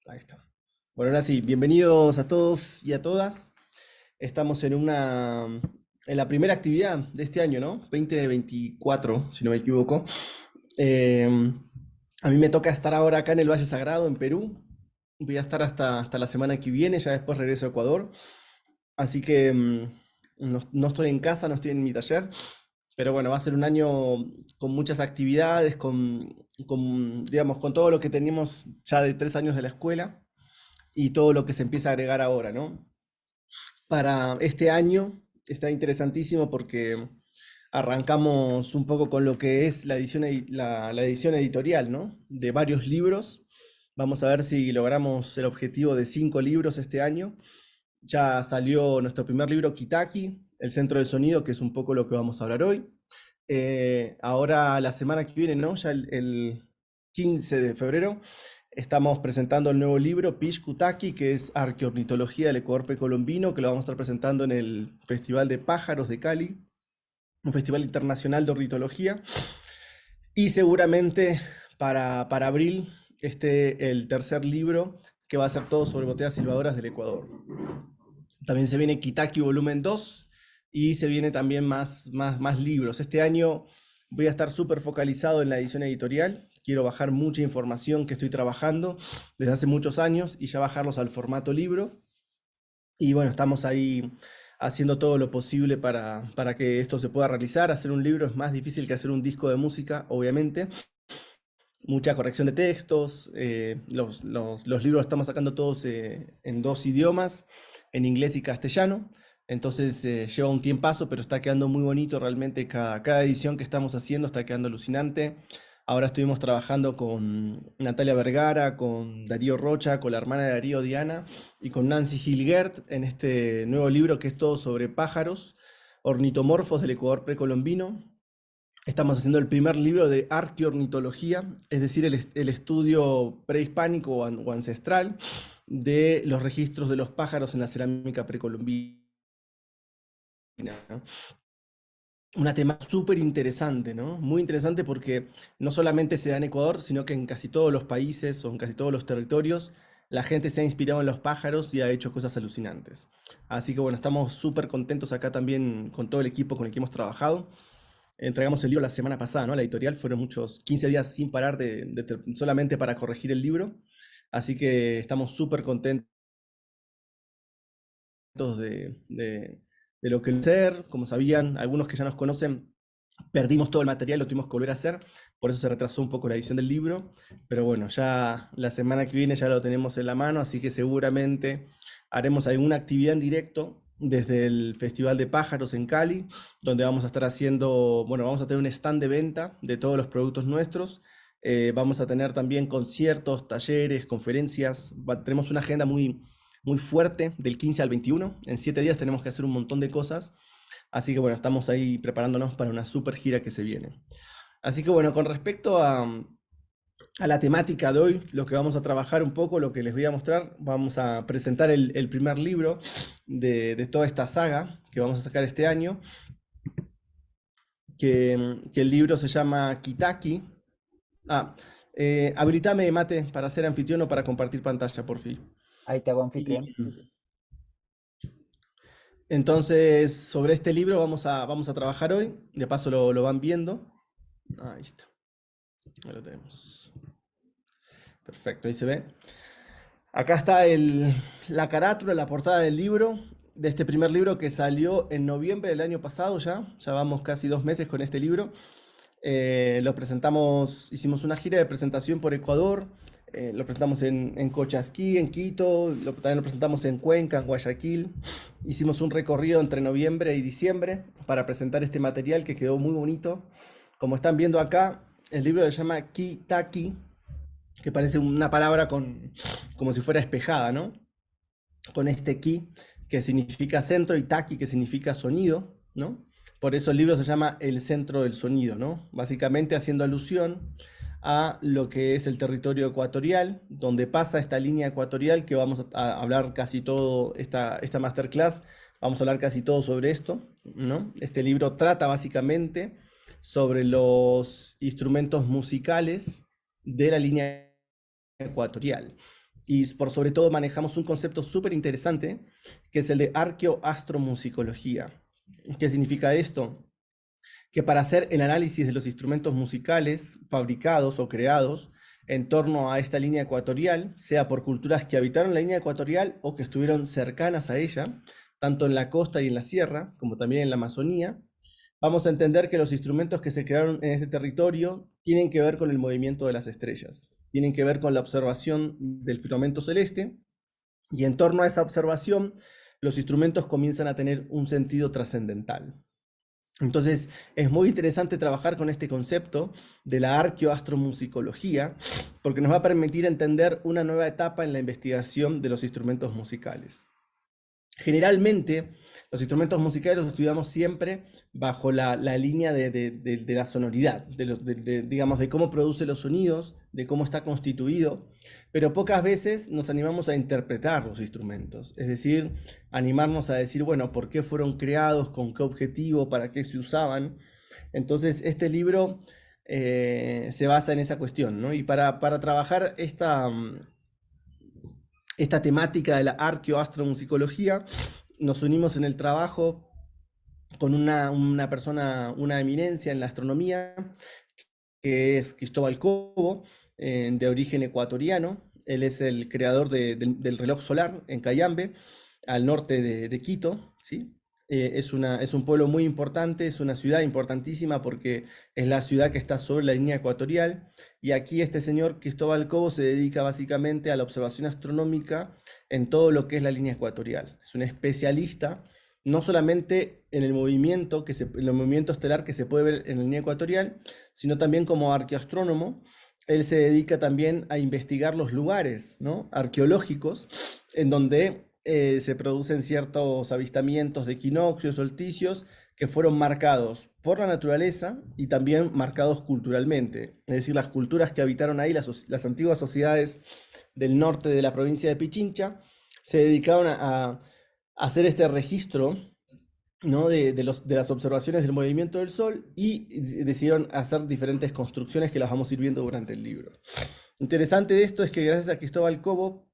Ahí está. Bueno, ahora sí, bienvenidos a todos y a todas. Estamos en la primera actividad de este año, ¿no? 2024, si no me equivoco. Eh, a mí me toca estar ahora acá en el Valle Sagrado, en Perú. Voy a estar hasta la semana que viene, ya después regreso a Ecuador. Así que no estoy en casa, no estoy en mi taller. Pero bueno, va a ser un año con muchas actividades, digamos, con todo lo que teníamos ya de 3 años de la escuela y todo lo que se empieza a agregar ahora, ¿no? Para este año está interesantísimo porque arrancamos un poco con lo que es la edición editorial, ¿no? De varios libros. Vamos a ver si logramos el objetivo de 5 libros este año. Ya salió nuestro primer libro, Kitaki, El Centro del Sonido, que es un poco lo que vamos a hablar hoy. Ahora la semana que viene, ¿no? Ya el 15 de febrero, estamos presentando el nuevo libro, Pish Kutaki, que es Arqueornitología del Ecuador precolombino, que lo vamos a estar presentando en el Festival de Pájaros de Cali, un festival internacional de ornitología. Y seguramente para abril esté el tercer libro, que va a ser todo sobre botellas silbadoras del Ecuador. También se viene Kitaki volumen 2 y se viene también más libros. Este año voy a estar súper focalizado en la edición editorial. Quiero bajar mucha información que estoy trabajando desde hace muchos años y ya bajarlos al formato libro. Y bueno, estamos ahí haciendo todo lo posible para que esto se pueda realizar. Hacer un libro es más difícil que hacer un disco de música, obviamente. Mucha corrección de textos. Los libros estamos sacando todos en dos idiomas, en inglés y castellano. Entonces lleva un tiempazo, pero está quedando muy bonito realmente. Cada edición que estamos haciendo está quedando alucinante. Ahora estuvimos trabajando con Natalia Vergara, con Darío Rocha, con la hermana de Darío, Diana, y con Nancy Hilgert en este nuevo libro que es todo sobre pájaros, ornitomorfos del Ecuador precolombino. Estamos haciendo el primer libro de arqueornitología, es decir, el estudio prehispánico o ancestral de los registros de los pájaros en la cerámica precolombina, ¿no? Una tema súper interesante, ¿no? Muy interesante porque no solamente se da en Ecuador, sino que en casi todos los países o en casi todos los territorios la gente se ha inspirado en los pájaros y ha hecho cosas alucinantes. Así que bueno, estamos súper contentos acá también con todo el equipo con el que hemos trabajado. Entregamos el libro la semana pasada, ¿no? La editorial fueron muchos 15 días sin parar solamente para corregir el libro. Así que estamos súper contentos de lo que hacer. Como sabían, algunos que ya nos conocen, perdimos todo el material, lo tuvimos que volver a hacer. Por eso se retrasó un poco la edición del libro. Pero bueno, ya la semana que viene ya lo tenemos en la mano, así que seguramente haremos alguna actividad en directo desde el Festival de Pájaros en Cali, donde vamos a estar haciendo, bueno, vamos a tener un stand de venta de todos los productos nuestros. Vamos a tener también conciertos, talleres, conferencias. Tenemos una agenda muy fuerte del 15 al 21. En 7 días tenemos que hacer un montón de cosas. Así que bueno, estamos ahí preparándonos para una super gira que se viene. Así que bueno, con respecto a la temática de hoy, lo que vamos a trabajar un poco, lo que les voy a mostrar, vamos a presentar el primer libro de toda esta saga que vamos a sacar este año, que el libro se llama Kitaki. Ah, habilitame, Mate, para ser anfitrión o para compartir pantalla, por fin. Ahí te hago Y anfitrión. entonces, sobre este libro vamos a trabajar hoy. De paso lo van viendo. Ahí está. Ahí lo tenemos. Perfecto, ahí se ve. Acá está la carátula, la portada del libro, de este primer libro que salió en noviembre del año pasado ya. Ya vamos casi 2 meses con este libro. Lo presentamos, hicimos una gira de presentación por Ecuador. Lo presentamos en Cochasquí, en Quito. También lo presentamos en Cuenca, en Guayaquil. Hicimos un recorrido entre noviembre y diciembre para presentar este material que quedó muy bonito. Como están viendo acá, el libro se llama Kitaki, que parece una palabra como si fuera espejada, ¿no? Con este ki, que significa centro, y taki, que significa sonido, ¿no? Por eso el libro se llama El centro del sonido, ¿no? Básicamente haciendo alusión a lo que es el territorio ecuatorial, donde pasa esta línea ecuatorial que vamos a hablar casi todo, esta masterclass, vamos a hablar casi todo sobre esto, ¿no? Este libro trata básicamente sobre los instrumentos musicales de la línea ecuatorial. y por sobre todo manejamos un concepto súper interesante, que es el de arqueoastromusicología. ¿Qué significa esto? Que para hacer el análisis de los instrumentos musicales fabricados o creados en torno a esta línea ecuatorial, sea por culturas que habitaron la línea ecuatorial o que estuvieron cercanas a ella, tanto en la costa y en la sierra, como también en la Amazonía, vamos a entender que los instrumentos que se crearon en ese territorio tienen que ver con el movimiento de las estrellas, tienen que ver con la observación del firmamento celeste, y en torno a esa observación, los instrumentos comienzan a tener un sentido trascendental. Entonces, es muy interesante trabajar con este concepto de la arqueoastromusicología, porque nos va a permitir entender una nueva etapa en la investigación de los instrumentos musicales. Generalmente, los instrumentos musicales los estudiamos siempre bajo la línea de la sonoridad, digamos, de cómo produce los sonidos, de cómo está constituido, pero pocas veces nos animamos a interpretar los instrumentos, es decir, animarnos a decir, bueno, ¿por qué fueron creados? ¿Con qué objetivo? ¿Para qué se usaban? Entonces, este libro se basa en esa cuestión, ¿no? Y para trabajar esta temática de la arqueoastromusicología, nos unimos en el trabajo con una persona, una eminencia en la astronomía, que es Cristóbal Cobo, de origen ecuatoriano. Él es el creador del reloj solar en Cayambe, al norte de Quito, ¿sí? Es un pueblo muy importante, es una ciudad importantísima porque es la ciudad que está sobre la línea ecuatorial, y aquí este señor Cristóbal Cobo se dedica básicamente a la observación astronómica en todo lo que es la línea ecuatorial. Es un especialista no solamente en el movimiento, en el movimiento estelar que se puede ver en la línea ecuatorial, sino también como arqueoastrónomo. Él se dedica también a investigar los lugares, ¿no?, arqueológicos en donde se producen ciertos avistamientos de equinoccios, solsticios, que fueron marcados por la naturaleza y también marcados culturalmente. Es decir, las culturas que habitaron ahí, las antiguas sociedades del norte de la provincia de Pichincha, se dedicaron a hacer este registro, ¿no?, de las observaciones del movimiento del Sol, y decidieron hacer diferentes construcciones que las vamos a ir viendo durante el libro. Interesante de esto es que gracias a Cristóbal Cobo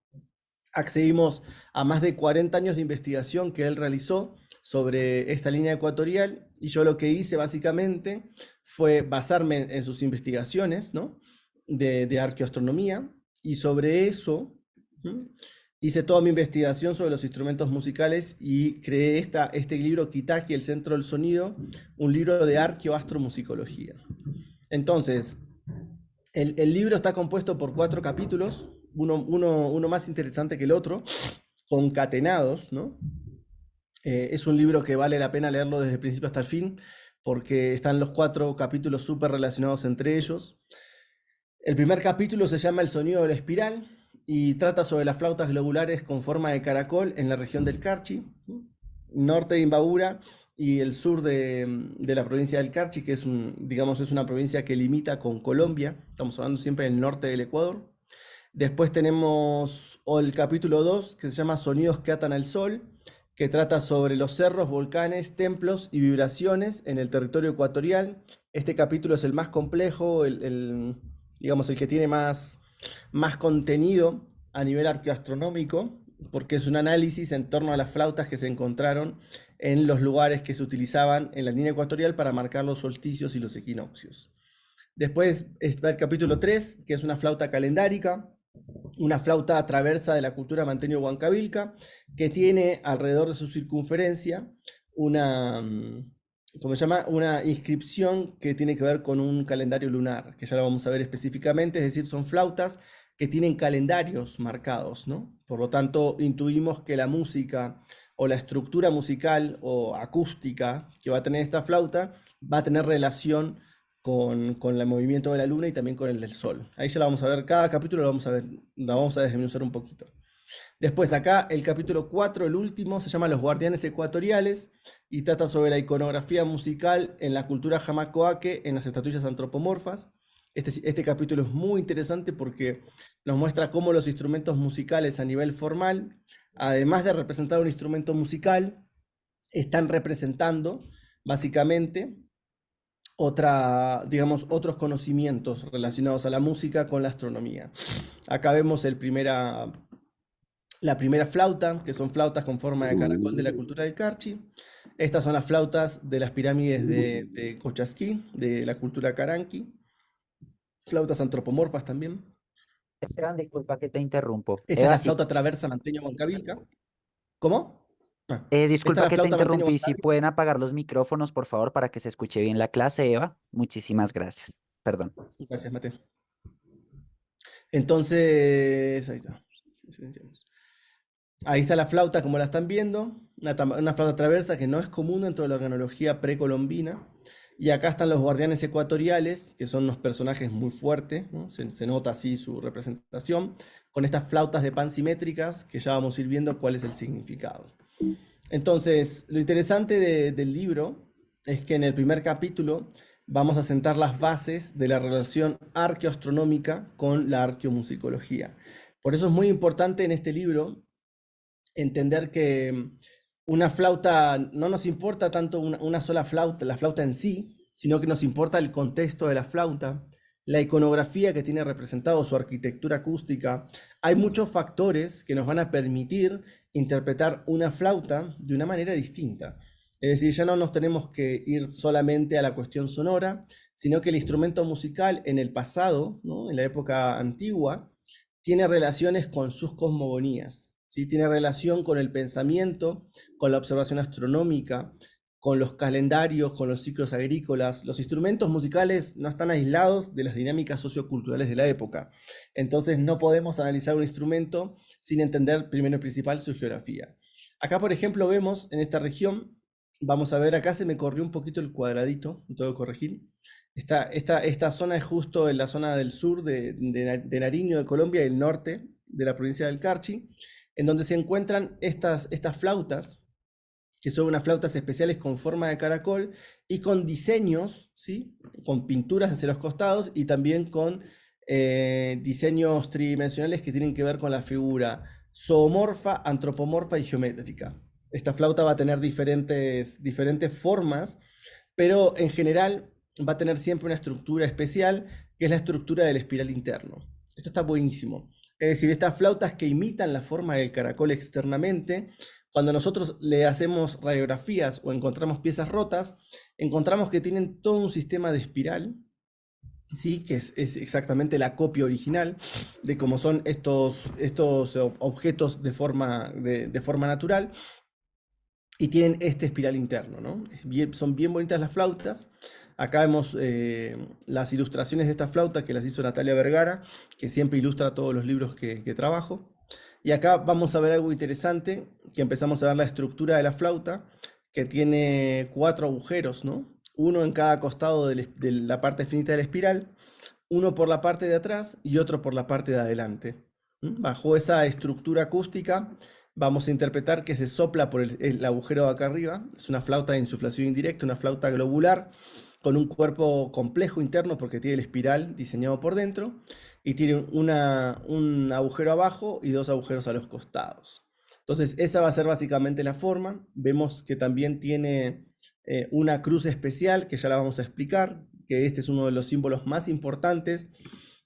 accedimos a más de 40 años de investigación que él realizó sobre esta línea ecuatorial, y yo lo que hice básicamente fue basarme en sus investigaciones, ¿no?, de arqueoastronomía, y sobre eso hice toda mi investigación sobre los instrumentos musicales y creé este libro, Kitaki, el centro del sonido, un libro de arqueoastromusicología. Entonces, el libro está compuesto por 4 capítulos, uno más interesante que el otro, concatenados, ¿no? Es un libro que vale la pena leerlo desde el principio hasta el fin, porque están los 4 capítulos súper relacionados entre ellos. El primer capítulo se llama El sonido de la espiral y trata sobre las flautas globulares con forma de caracol en la región del Carchi, norte de Imbabura y el sur de la provincia del Carchi, que digamos, es una provincia que limita con Colombia. Estamos hablando siempre del norte del Ecuador. Después tenemos el capítulo 2, que se llama Sonidos que atan al sol, que trata sobre los cerros, volcanes, templos y vibraciones en el territorio ecuatorial. Este capítulo es el más complejo, digamos, el que tiene más contenido a nivel arqueoastronómico, porque es un análisis en torno a las flautas que se encontraron en los lugares que se utilizaban en la línea ecuatorial para marcar los solsticios y los equinoccios. Después está el capítulo 3, que es una flauta calendárica, una flauta traversa de la cultura manteño-huancavilca, que tiene alrededor de su circunferencia una, ¿cómo se llama?, una inscripción que tiene que ver con un calendario lunar, que ya lo vamos a ver específicamente. Es decir, son flautas que tienen calendarios marcados, ¿no? Por lo tanto, intuimos que la música o la estructura musical o acústica que va a tener esta flauta va a tener relación con el movimiento de la luna y también con el del sol. Ahí ya la vamos a ver, cada capítulo lo vamos a ver, la vamos a desmenuzar un poquito. Después acá el capítulo 4, el último, se llama Los guardianes ecuatoriales y trata sobre la iconografía musical en la cultura jamacoaque en las estatuillas antropomorfas. Este capítulo es muy interesante porque nos muestra cómo los instrumentos musicales a nivel formal, además de representar un instrumento musical, están representando básicamente otros conocimientos relacionados a la música con la astronomía. Acá vemos La primera flauta, que son flautas con forma de caracol de la cultura del Carchi. Estas son las flautas de las pirámides de Cochasquí, de la cultura Caranqui. Flautas antropomorfas también. Esteban, disculpa que te interrumpo. Esta es Eva, la sí, flauta traversa manteño-huancavilca. ¿Cómo? Esta es disculpa la que te flauta interrumpí. Si manteño-huancavilca. pueden apagar los micrófonos, por favor, para que se escuche bien la clase, Eva. Muchísimas gracias. Perdón. Gracias, Mate. Entonces, ahí está. Silenciamos. Ahí está la flauta, como la están viendo, una flauta traversa que no es común dentro de la organología precolombina. Y acá están los guardianes ecuatoriales, que son unos personajes muy fuertes, ¿no? Se nota así su representación, con estas flautas de pan simétricas, que ya vamos a ir viendo cuál es el significado. Entonces, lo interesante del libro es que en el primer capítulo vamos a sentar las bases de la relación arqueoastronómica con la arqueomusicología. Por eso es muy importante en este libro entender que una flauta, no nos importa tanto una sola flauta, la flauta en sí, sino que nos importa el contexto de la flauta, la iconografía que tiene representado, su arquitectura acústica. Hay muchos factores que nos van a permitir interpretar una flauta de una manera distinta. Es decir, ya no nos tenemos que ir solamente a la cuestión sonora, sino que el instrumento musical en el pasado, ¿no? En la época antigua, tiene relaciones con sus cosmogonías. ¿Sí? Tiene relación con el pensamiento, con la observación astronómica, con los calendarios, con los ciclos agrícolas. Los instrumentos musicales no están aislados de las dinámicas socioculturales de la época. Entonces no podemos analizar un instrumento sin entender primero y principal su geografía. Acá, por ejemplo, vemos en esta región, vamos a ver, acá se me corrió un poquito el cuadradito, lo tengo que corregir. Esta zona es justo en la zona del sur de Nariño, de Colombia, y el norte de la provincia del Carchi, en donde se encuentran estas flautas, que son unas flautas especiales con forma de caracol y con diseños, ¿sí? Con pinturas hacia los costados y también con diseños tridimensionales que tienen que ver con la figura zoomorfa, antropomorfa y geométrica. Esta flauta va a tener diferentes formas, pero en general va a tener siempre una estructura especial, que es la estructura del espiral interno. Esto está buenísimo. Es decir, estas flautas que imitan la forma del caracol externamente, cuando nosotros le hacemos radiografías o encontramos piezas rotas, encontramos que tienen todo un sistema de espiral, ¿sí? Que es exactamente la copia original de cómo son estos objetos de forma natural, y tienen este espiral interno, ¿no? Son bien bonitas las flautas. Acá vemos las ilustraciones de esta flauta que las hizo Natalia Vergara, que siempre ilustra todos los libros que trabajo. Y acá vamos a ver algo interesante, que empezamos a ver la estructura de la flauta, que tiene 4 agujeros, ¿no? Uno en cada costado de la parte finita de la espiral, uno por la parte de atrás y otro por la parte de adelante. Bajo esa estructura acústica vamos a interpretar que se sopla por el agujero de acá arriba. Es una flauta de insuflación indirecta, una flauta globular con un cuerpo complejo interno porque tiene el espiral diseñado por dentro y tiene un agujero abajo y 2 agujeros a los costados. Entonces esa va a ser básicamente la forma. Vemos que también tiene una cruz especial que ya la vamos a explicar, que este es uno de los símbolos más importantes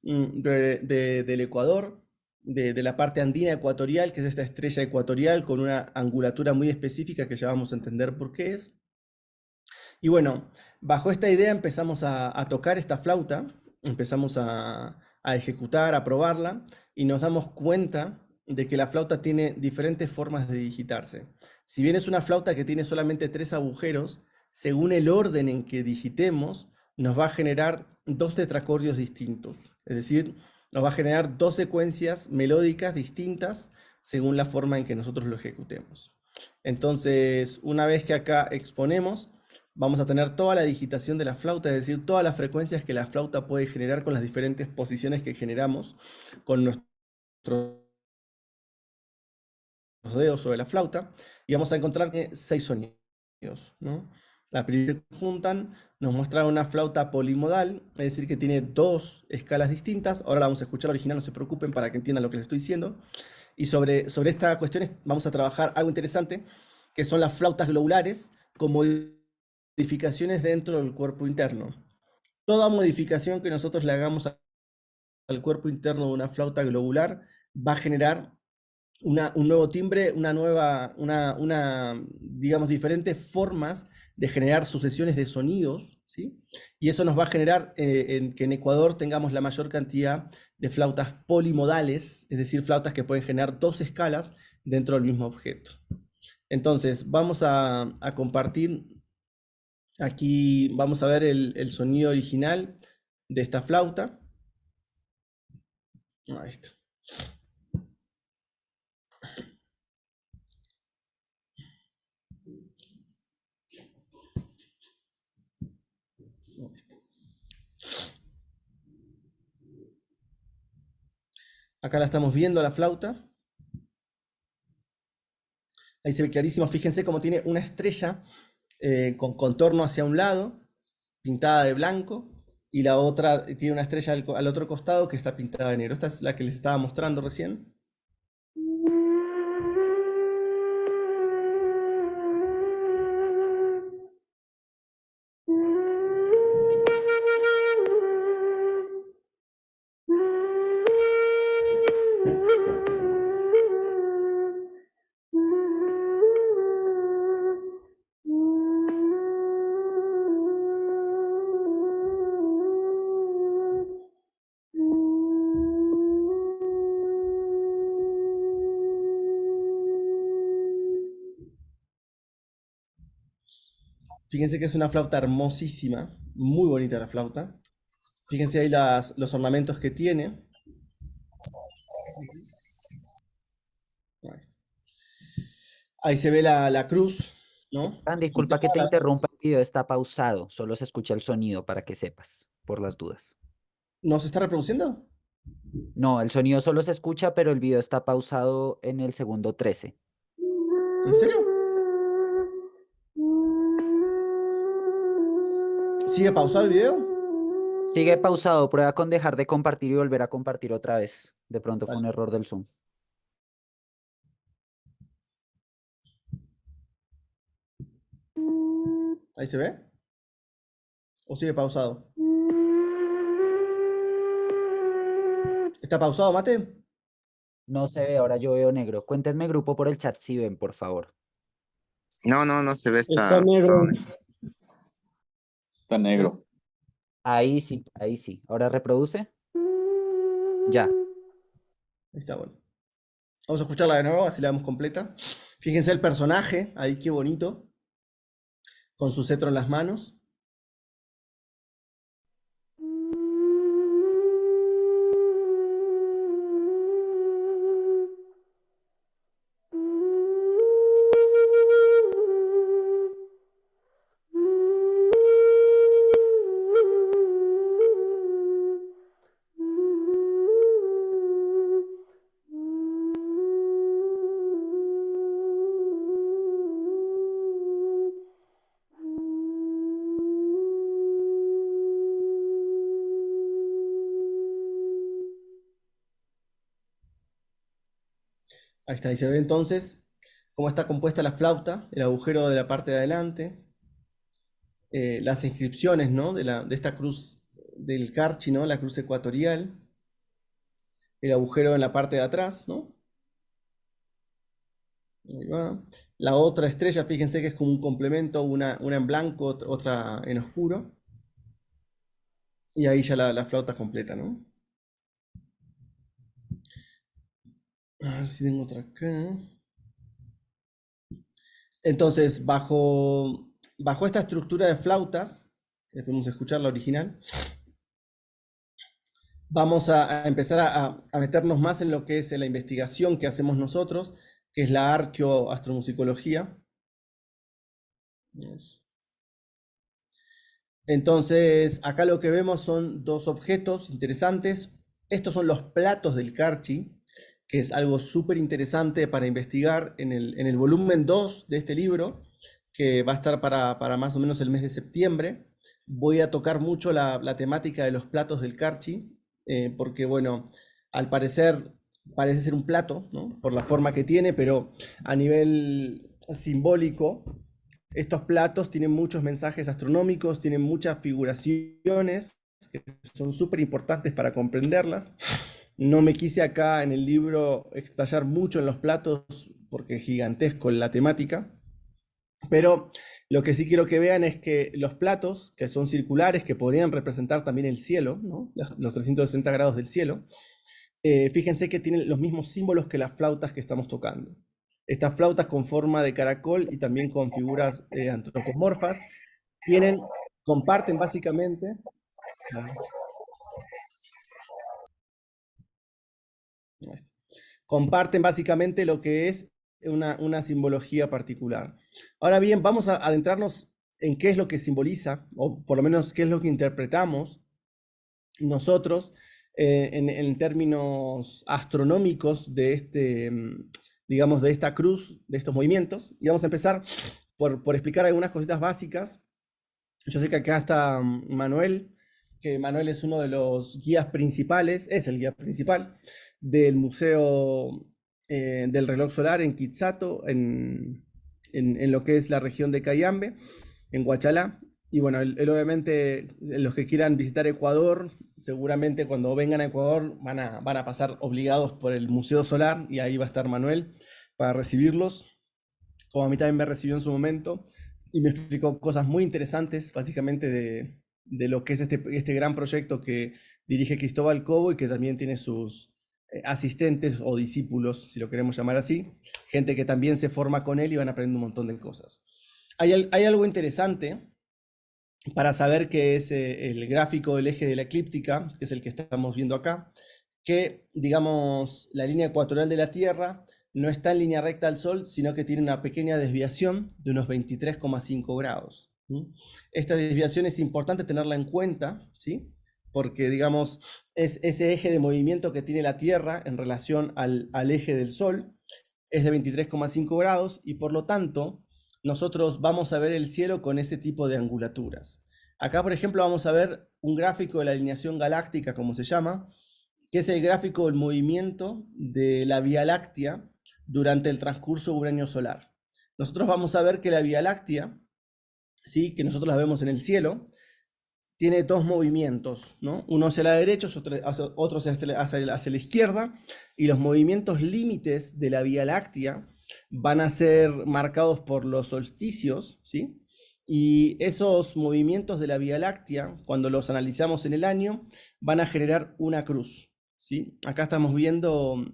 del Ecuador, de la parte andina ecuatorial, que es esta estrella ecuatorial con una angulatura muy específica que ya vamos a entender por qué es. Y bueno, bajo esta idea empezamos a tocar esta flauta, empezamos a ejecutar, a probarla, y nos damos cuenta de que la flauta tiene diferentes formas de digitarse. Si bien es una flauta que tiene solamente 3 agujeros, según el orden en que digitemos, nos va a generar 2 tetracordios distintos. Es decir, nos va a generar 2 secuencias melódicas distintas según la forma en que nosotros lo ejecutemos. Entonces, una vez que acá exponemos, vamos a tener toda la digitación de la flauta, es decir, todas las frecuencias que la flauta puede generar con las diferentes posiciones que generamos con nuestros dedos sobre la flauta, y vamos a encontrar 6 sonidos, ¿no? La primera que juntan nos muestra una flauta polimodal, es decir, que tiene 2 escalas distintas. Ahora la vamos a escuchar original, no se preocupen para que entiendan lo que les estoy diciendo. Y sobre esta cuestión vamos a trabajar algo interesante, que son las flautas globulares como modificaciones dentro del cuerpo interno. Toda modificación que nosotros le hagamos al cuerpo interno de una flauta globular va a generar un nuevo timbre, digamos, diferentes formas de generar sucesiones de sonidos, ¿sí? Y eso nos va a generar que en Ecuador tengamos la mayor cantidad de flautas polimodales, es decir, flautas que pueden generar dos escalas dentro del mismo objeto. Entonces, vamos a compartir, aquí vamos a ver el sonido original de esta flauta. Ahí está. Acá la estamos viendo la flauta. Ahí se ve clarísimo. Fíjense cómo tiene una estrella con contorno hacia un lado, pintada de blanco, y la otra tiene una estrella al otro costado que está pintada de negro. Esta es la que les estaba mostrando recién. Fíjense que es una flauta hermosísima, muy bonita la flauta. Fíjense ahí los ornamentos que tiene. Ahí está. Ahí se ve la cruz, ¿no? Disculpa que te Pintada. interrumpa, el video está pausado, solo se escucha el sonido para que sepas, por las dudas. ¿No se está reproduciendo? No, el sonido solo se escucha, pero el video está pausado en el segundo 13. ¿En serio? ¿Sigue pausado el video? Sigue pausado, prueba con dejar de compartir y volver a compartir otra vez. De pronto fue un Vale. error del Zoom. ¿Ahí se ve? ¿O sigue pausado? ¿Está pausado, Mate? No se ve, ahora yo veo negro. Cuéntenme grupo por el chat si ven, por favor. No, no, no se ve, Está está negro. todo negro. Está negro. Ahí sí, ahí sí. ¿Ahora reproduce? Ya. Ahí está, bueno. Vamos a escucharla de nuevo, así la vemos completa. Fíjense el personaje, ahí qué bonito, con su cetro en las manos. Ahí está, y se ve entonces cómo está compuesta la flauta, el agujero de la parte de adelante, las inscripciones, ¿no? De esta cruz del Carchi, ¿no? La cruz ecuatorial, el agujero en la parte de atrás, ¿no? Ahí va. La otra estrella, fíjense que es como un complemento, una en blanco, otra en oscuro. Y ahí ya la flauta completa, ¿no? A ver si tengo otra acá. Entonces, bajo esta estructura de flautas, podemos escuchar la original, vamos a empezar a meternos más en lo que es la investigación que hacemos nosotros, que es la arqueoastromusicología. Eso. Entonces, acá lo que vemos son dos objetos interesantes. Estos son los platos del Carchi, que es algo súper interesante para investigar en el volumen 2 de este libro, que va a estar para más o menos el mes de septiembre. Voy a tocar mucho la temática de los platos del Carchi, porque bueno, al parecer parece ser un plato, ¿no? Por la forma que tiene, pero a nivel simbólico, estos platos tienen muchos mensajes astronómicos, tienen muchas figuraciones que son súper importantes para comprenderlas. No me quise acá en el libro explayar mucho en los platos porque es gigantesco la temática, pero lo que sí quiero que vean es que los platos, que son circulares, que podrían representar también el cielo, ¿no? Los 360 grados del cielo, fíjense que tienen los mismos símbolos que las flautas que estamos tocando. Estas flautas con forma de caracol y también con figuras antropomorfas tienen, comparten básicamente, comparten básicamente lo que es una simbología particular. Ahora bien, vamos a adentrarnos en qué es lo que simboliza, o por lo menos qué es lo que interpretamos nosotros en términos astronómicos de digamos, de esta cruz, de estos movimientos. Y vamos a empezar por explicar algunas cositas básicas. Yo sé que acá está Manuel, que Manuel es uno de los guías principales, es el guía principal del Museo del Reloj Solar en Quitsato, en lo que es la región de Cayambe, en Huachalá. Y bueno, él obviamente, los que quieran visitar Ecuador, seguramente cuando vengan a Ecuador van a pasar obligados por el Museo Solar y ahí va a estar Manuel para recibirlos, como a mí también me recibió en su momento y me explicó cosas muy interesantes, básicamente de lo que es este gran proyecto que dirige Cristóbal Cobo y que también tiene sus asistentes o discípulos, si lo queremos llamar así, gente que también se forma con él y van aprendiendo un montón de cosas. Hay algo interesante para saber qué es el gráfico del eje de la eclíptica, que es el que estamos viendo acá, que, digamos, la línea ecuatorial de la Tierra no está en línea recta al Sol, sino que tiene una pequeña desviación de unos 23,5 grados. Esta desviación es importante tenerla en cuenta, ¿sí? Porque, digamos, es ese eje de movimiento que tiene la Tierra en relación al eje del Sol, es de 23,5 grados y por lo tanto nosotros vamos a ver el cielo con ese tipo de angulaturas. Acá, por ejemplo, vamos a ver un gráfico de la alineación galáctica, como se llama, que es el gráfico del movimiento de la Vía Láctea durante el transcurso de un año solar. Nosotros vamos a ver que la Vía Láctea, ¿sí? Que nosotros la vemos en el cielo, tiene dos movimientos, ¿no? Uno hacia la derecha, otro hacia la izquierda, y los movimientos límites de la Vía Láctea van a ser marcados por los solsticios, ¿sí? Y esos movimientos de la Vía Láctea, cuando los analizamos en el año, van a generar una cruz, ¿sí? Acá estamos viendo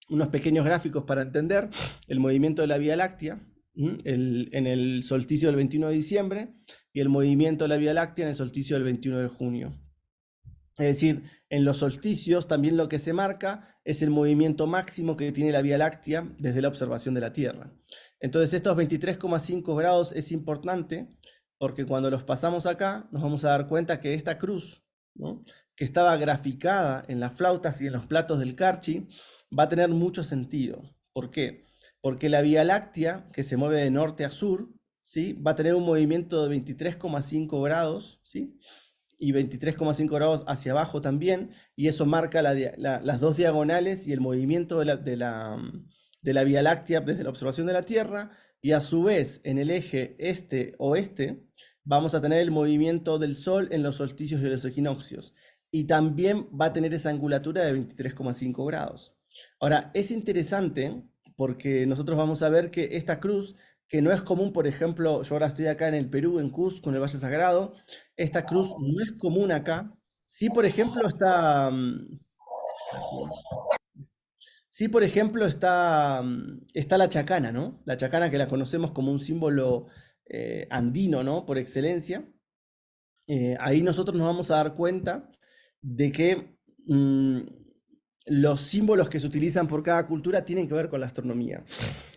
unos pequeños gráficos para entender el movimiento de la Vía Láctea en el solsticio del 21 de diciembre y el movimiento de la Vía Láctea en el solsticio del 21 de junio. Es decir, en los solsticios también lo que se marca es el movimiento máximo que tiene la Vía Láctea desde la observación de la Tierra. Entonces estos 23,5 grados es importante porque cuando los pasamos acá nos vamos a dar cuenta que esta cruz, ¿no?, que estaba graficada en las flautas y en los platos del Carchi, va a tener mucho sentido. ¿Por qué? Porque la Vía Láctea, que se mueve de norte a sur, ¿sí?, va a tener un movimiento de 23,5 grados, ¿sí?, y 23,5 grados hacia abajo también, y eso marca las dos diagonales y el movimiento de la Vía Láctea desde la observación de la Tierra, y a su vez en el eje este-oeste vamos a tener el movimiento del Sol en los solsticios y los equinoccios, y también va a tener esa angulatura de 23,5 grados. Ahora, es interesante porque nosotros vamos a ver que esta cruz, que no es común, por ejemplo, yo ahora estoy acá en el Perú, en Cusco, en el Valle Sagrado, esta cruz no es común acá. Sí, por ejemplo, está la chacana, ¿no? La chacana que la conocemos como un símbolo andino, ¿no?, por excelencia. Ahí nosotros nos vamos a dar cuenta de que los símbolos que se utilizan por cada cultura tienen que ver con la astronomía.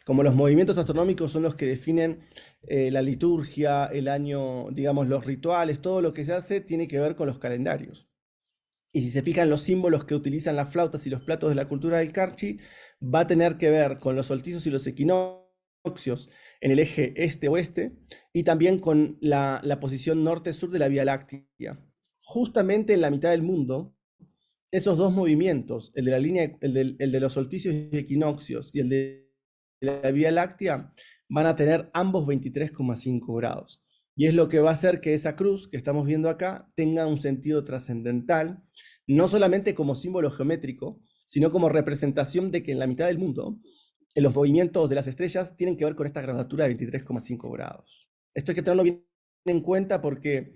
Como los movimientos astronómicos son los que definen la liturgia, el año, digamos, los rituales, todo lo que se hace tiene que ver con los calendarios. Y si se fijan, los símbolos que utilizan las flautas y los platos de la cultura del Carchi va a tener que ver con los solsticios y los equinoccios en el eje este-oeste y también con la posición norte-sur de la Vía Láctea. Justamente en la mitad del mundo, esos dos movimientos, el de la línea, el de los solsticios y equinoccios y el de la Vía Láctea, van a tener ambos 23,5 grados. Y es lo que va a hacer que esa cruz que estamos viendo acá tenga un sentido trascendental, no solamente como símbolo geométrico, sino como representación de que en la mitad del mundo, los movimientos de las estrellas tienen que ver con esta gradatura de 23,5 grados. Esto hay que tenerlo bien en cuenta porque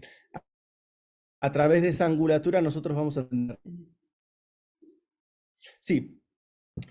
a través de esa angulatura nosotros vamos a entender. Sí,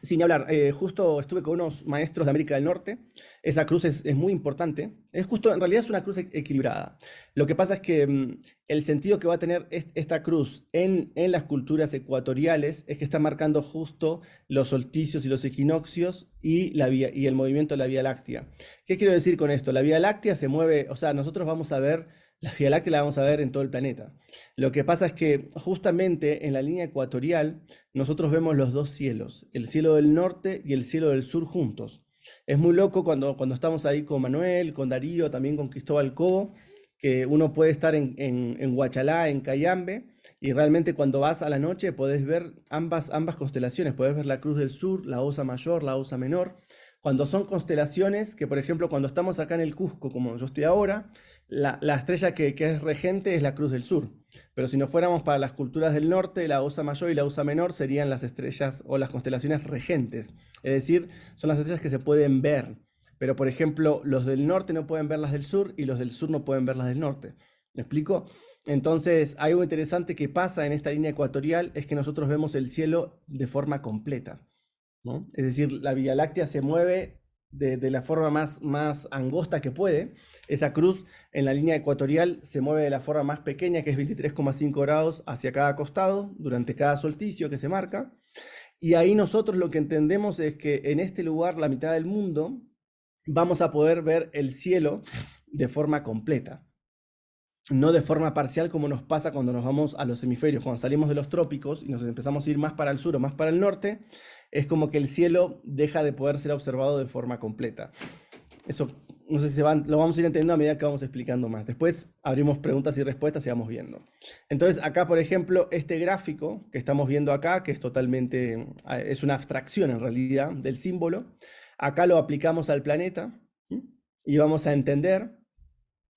sin hablar, justo estuve con unos maestros de América del Norte. Esa cruz es muy importante. Es justo, en realidad es una cruz equilibrada. Lo que pasa es que el sentido que va a tener esta cruz en las culturas ecuatoriales es que está marcando justo los solsticios y los equinoccios y el movimiento de la Vía Láctea. ¿Qué quiero decir con esto? La Vía Láctea se mueve, o sea, nosotros vamos a ver, la Vía Láctea la vamos a ver en todo el planeta. Lo que pasa es que justamente en la línea ecuatorial nosotros vemos los dos cielos, el cielo del norte y el cielo del sur juntos. Es muy loco cuando estamos ahí con Manuel, con Darío, también con Cristóbal Cobo, que uno puede estar en Huachalá, en Cayambe, y realmente cuando vas a la noche podés ver ambas constelaciones, podés ver la Cruz del Sur, la Osa Mayor, la Osa Menor. Cuando son constelaciones, que por ejemplo cuando estamos acá en el Cusco, como yo estoy ahora, la estrella que es regente es la Cruz del Sur. Pero si nos fuéramos para las culturas del norte, la Osa Mayor y la Osa Menor serían las estrellas o las constelaciones regentes. Es decir, son las estrellas que se pueden ver. Pero por ejemplo, los del norte no pueden ver las del sur y los del sur no pueden ver las del norte. ¿Me explico? Entonces, algo interesante que pasa en esta línea ecuatorial es que nosotros vemos el cielo de forma completa, ¿no? Es decir, la Vía Láctea se mueve de la forma más angosta que puede. Esa cruz en la línea ecuatorial se mueve de la forma más pequeña, que es 23,5 grados hacia cada costado, durante cada solsticio que se marca. Y ahí nosotros lo que entendemos es que en este lugar, la mitad del mundo, vamos a poder ver el cielo de forma completa, no de forma parcial como nos pasa cuando nos vamos a los hemisferios, cuando salimos de los trópicos y nos empezamos a ir más para el sur o más para el norte, es como que el cielo deja de poder ser observado de forma completa. Eso, no sé si lo vamos a ir entendiendo a medida que vamos explicando más. Después abrimos preguntas y respuestas y vamos viendo. Entonces acá, por ejemplo, este gráfico que estamos viendo acá, que es totalmente, es una abstracción en realidad del símbolo, acá lo aplicamos al planeta y vamos a entender,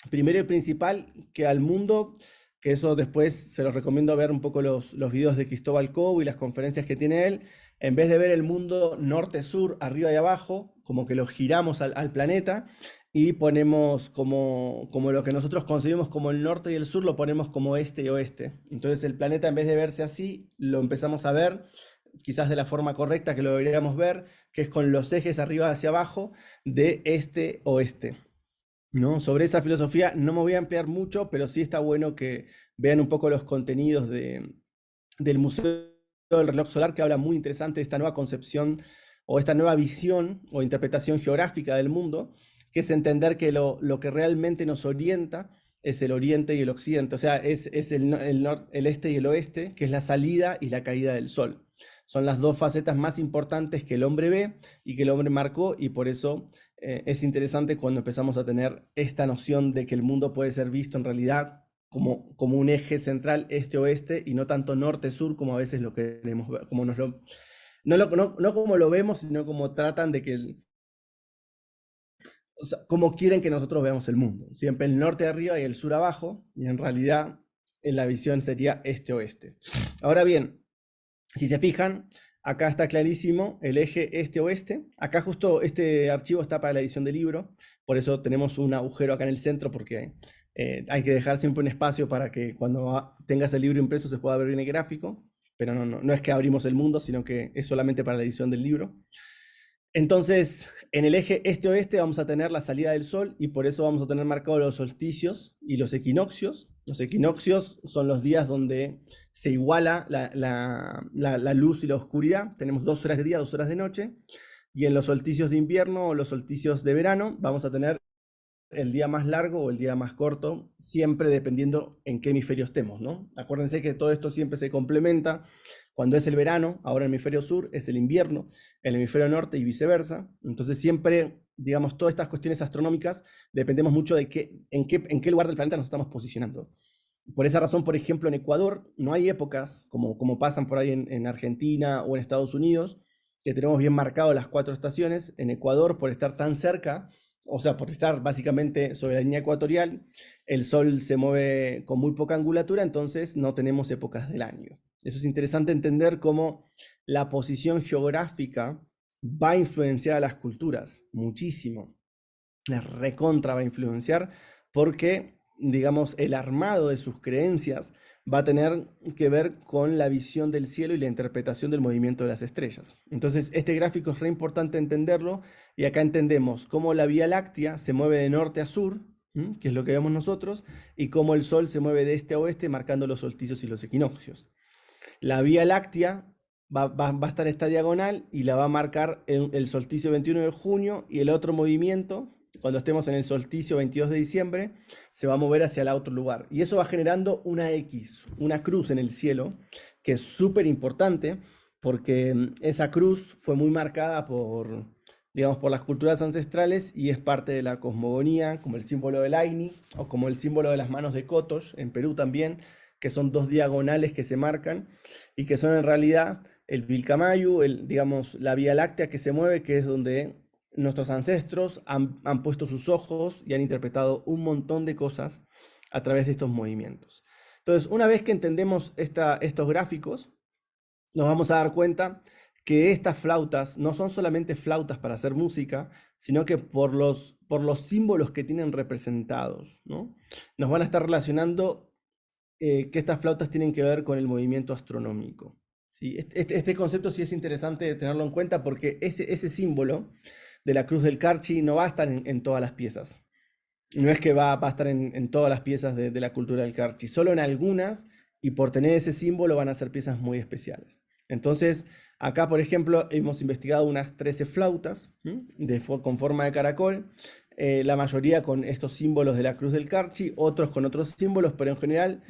primero y principal, que al mundo, que eso después se los recomiendo ver un poco los videos de Cristóbal Cobo y las conferencias que tiene él, en vez de ver el mundo norte-sur, arriba y abajo, como que lo giramos al planeta y ponemos como lo que nosotros concebimos como el norte y el sur, lo ponemos como este y oeste. Entonces el planeta, en vez de verse así, lo empezamos a ver quizás de la forma correcta que lo deberíamos ver, que es con los ejes arriba hacia abajo de este-oeste, ¿no? Sobre esa filosofía no me voy a ampliar mucho, pero sí está bueno que vean un poco los contenidos del Museo del Reloj Solar, que habla muy interesante de esta nueva concepción o esta nueva visión o interpretación geográfica del mundo, que es entender que lo que realmente nos orienta es el oriente y el occidente, o sea, es el este y el oeste, que es la salida y la caída del sol. Son las dos facetas más importantes que el hombre ve y que el hombre marcó, y por eso es interesante cuando empezamos a tener esta noción de que el mundo puede ser visto en realidad como un eje central este-oeste y no tanto norte-sur como a veces lo queremos ver, como no como lo vemos, sino como tratan de que o sea, como quieren que nosotros veamos el mundo. Siempre el norte arriba y el sur abajo, y en realidad en la visión sería este-oeste. Ahora bien, si se fijan, acá está clarísimo el eje este-oeste. Acá justo este archivo está para la edición del libro, por eso tenemos un agujero acá en el centro, porque hay que dejar siempre un espacio para que cuando tengas el libro impreso se pueda ver bien el gráfico, pero no es que abrimos el mundo, sino que es solamente para la edición del libro. Entonces, en el eje este-oeste vamos a tener la salida del sol y por eso vamos a tener marcados los solsticios y los equinoccios. Los equinoccios son los días donde se iguala la luz y la oscuridad. Tenemos 2 horas de día, 2 horas de noche. Y en los solsticios de invierno o los solsticios de verano vamos a tener el día más largo o el día más corto, siempre dependiendo en qué hemisferio estemos, ¿no? Acuérdense que todo esto siempre se complementa. Cuando es el verano, ahora en el hemisferio sur es el invierno, en el hemisferio norte y viceversa. Entonces siempre, digamos, todas estas cuestiones astronómicas dependemos mucho de en qué lugar del planeta nos estamos posicionando. Por esa razón, por ejemplo, en Ecuador no hay épocas, como pasan por ahí en Argentina o en Estados Unidos, que tenemos bien marcado las 4 estaciones. En Ecuador, por estar tan cerca, o sea, por estar básicamente sobre la línea ecuatorial, el sol se mueve con muy poca angulatura, entonces no tenemos épocas del año. Eso es interesante entender cómo la posición geográfica va a influenciar a las culturas muchísimo. Les recontra va a influenciar porque, digamos, el armado de sus creencias va a tener que ver con la visión del cielo y la interpretación del movimiento de las estrellas. Entonces, este gráfico es re importante entenderlo y acá entendemos cómo la Vía Láctea se mueve de norte a sur, que es lo que vemos nosotros, y cómo el Sol se mueve de este a oeste, marcando los solsticios y los equinoccios. La Vía Láctea va a estar esta diagonal y la va a marcar el solsticio 21 de junio y el otro movimiento, cuando estemos en el solsticio 22 de diciembre, se va a mover hacia el otro lugar. Y eso va generando una X, una cruz en el cielo, que es súper importante porque esa cruz fue muy marcada por, digamos, por las culturas ancestrales y es parte de la cosmogonía, como el símbolo del Aini o como el símbolo de las manos de Kotosh, en Perú también, que son dos diagonales que se marcan y que son en realidad el Vilcamayu, digamos, la Vía Láctea que se mueve, que es donde nuestros ancestros han puesto sus ojos y han interpretado un montón de cosas a través de estos movimientos. Entonces, una vez que entendemos estos gráficos, nos vamos a dar cuenta que estas flautas no son solamente flautas para hacer música, sino que por los símbolos que tienen representados, ¿no? Nos van a estar relacionando que estas flautas tienen que ver con el movimiento astronómico. ¿Sí? Este concepto sí es interesante tenerlo en cuenta porque ese símbolo de la cruz del Carchi no va a estar en todas las piezas. No es que va a estar en todas las piezas de la cultura del Carchi, solo en algunas, y por tener ese símbolo van a ser piezas muy especiales. Entonces, acá, por ejemplo, hemos investigado unas 13 flautas con forma de caracol, la mayoría con estos símbolos de la cruz del Carchi, otros con otros símbolos, pero en general,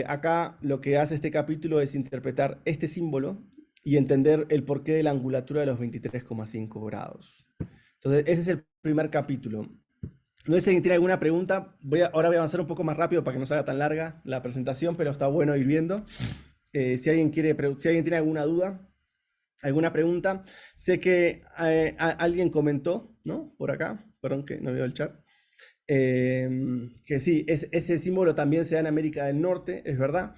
acá lo que hace este capítulo es interpretar este símbolo y entender el porqué de la angulatura de los 23,5 grados. Entonces, ese es el primer capítulo. No sé si alguien tiene alguna pregunta. Ahora voy a avanzar un poco más rápido para que no se haga tan larga la presentación, pero está bueno ir viendo. Si alguien tiene alguna duda, alguna pregunta. Sé que alguien comentó, ¿no? Por acá, perdón que no veo el chat, que sí, ese símbolo también se da en América del Norte, es verdad.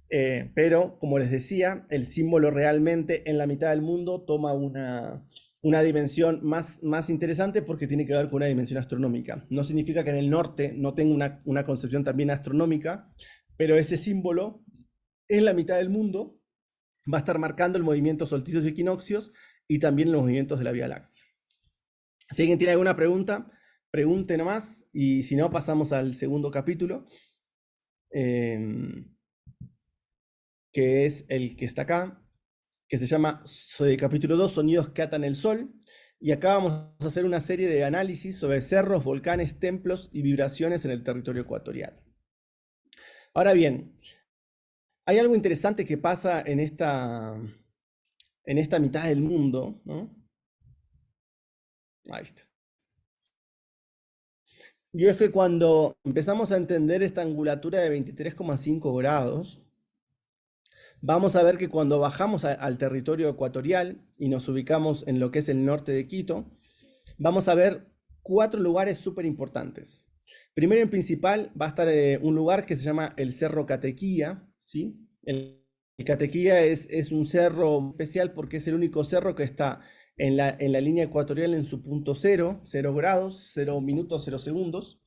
Pero, como les decía, el símbolo realmente en la mitad del mundo toma una dimensión más interesante porque tiene que ver con una dimensión astronómica. No significa que en el norte no tenga una concepción también astronómica, pero ese símbolo en la mitad del mundo va a estar marcando el movimiento solsticios y equinoccios y también los movimientos de la Vía Láctea. Si alguien tiene alguna pregunta, pregunte nomás, y si no, pasamos al segundo capítulo, que es el que está acá, que se llama capítulo 2, Sonidos que atan el sol. Y acá vamos a hacer una serie de análisis sobre cerros, volcanes, templos y vibraciones en el territorio ecuatorial. Ahora bien, hay algo interesante que pasa en esta mitad del mundo, ¿no? Ahí está. Y es que cuando empezamos a entender esta angulatura de 23,5 grados, vamos a ver que cuando bajamos al territorio ecuatorial y nos ubicamos en lo que es el norte de Quito, vamos a ver 4 lugares súper importantes. Primero en principal va a estar un lugar que se llama el Cerro Catequía, ¿sí? El Catequía es un cerro especial porque es el único cerro que está en la línea ecuatorial en su punto 0 grados, 0 minutos, 0 segundos.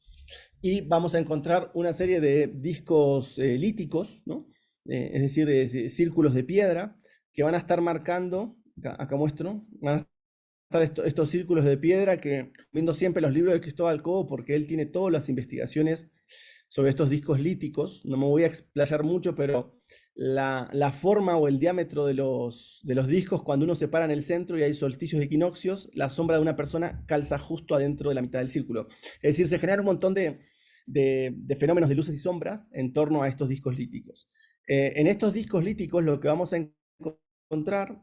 Y vamos a encontrar una serie de discos líticos, ¿no? Es decir, círculos de piedra que van a estar marcando, acá muestro, van a estar estos círculos de piedra que, viendo siempre los libros de Cristóbal Cobo, porque él tiene todas las investigaciones sobre estos discos líticos, no me voy a explayar mucho, pero la forma o el diámetro de los discos, cuando uno se para en el centro y hay solsticios y equinoccios, la sombra de una persona calza justo adentro de la mitad del círculo. Es decir, se genera un montón de fenómenos de luces y sombras en torno a estos discos líticos. En estos discos líticos lo que vamos a encontrar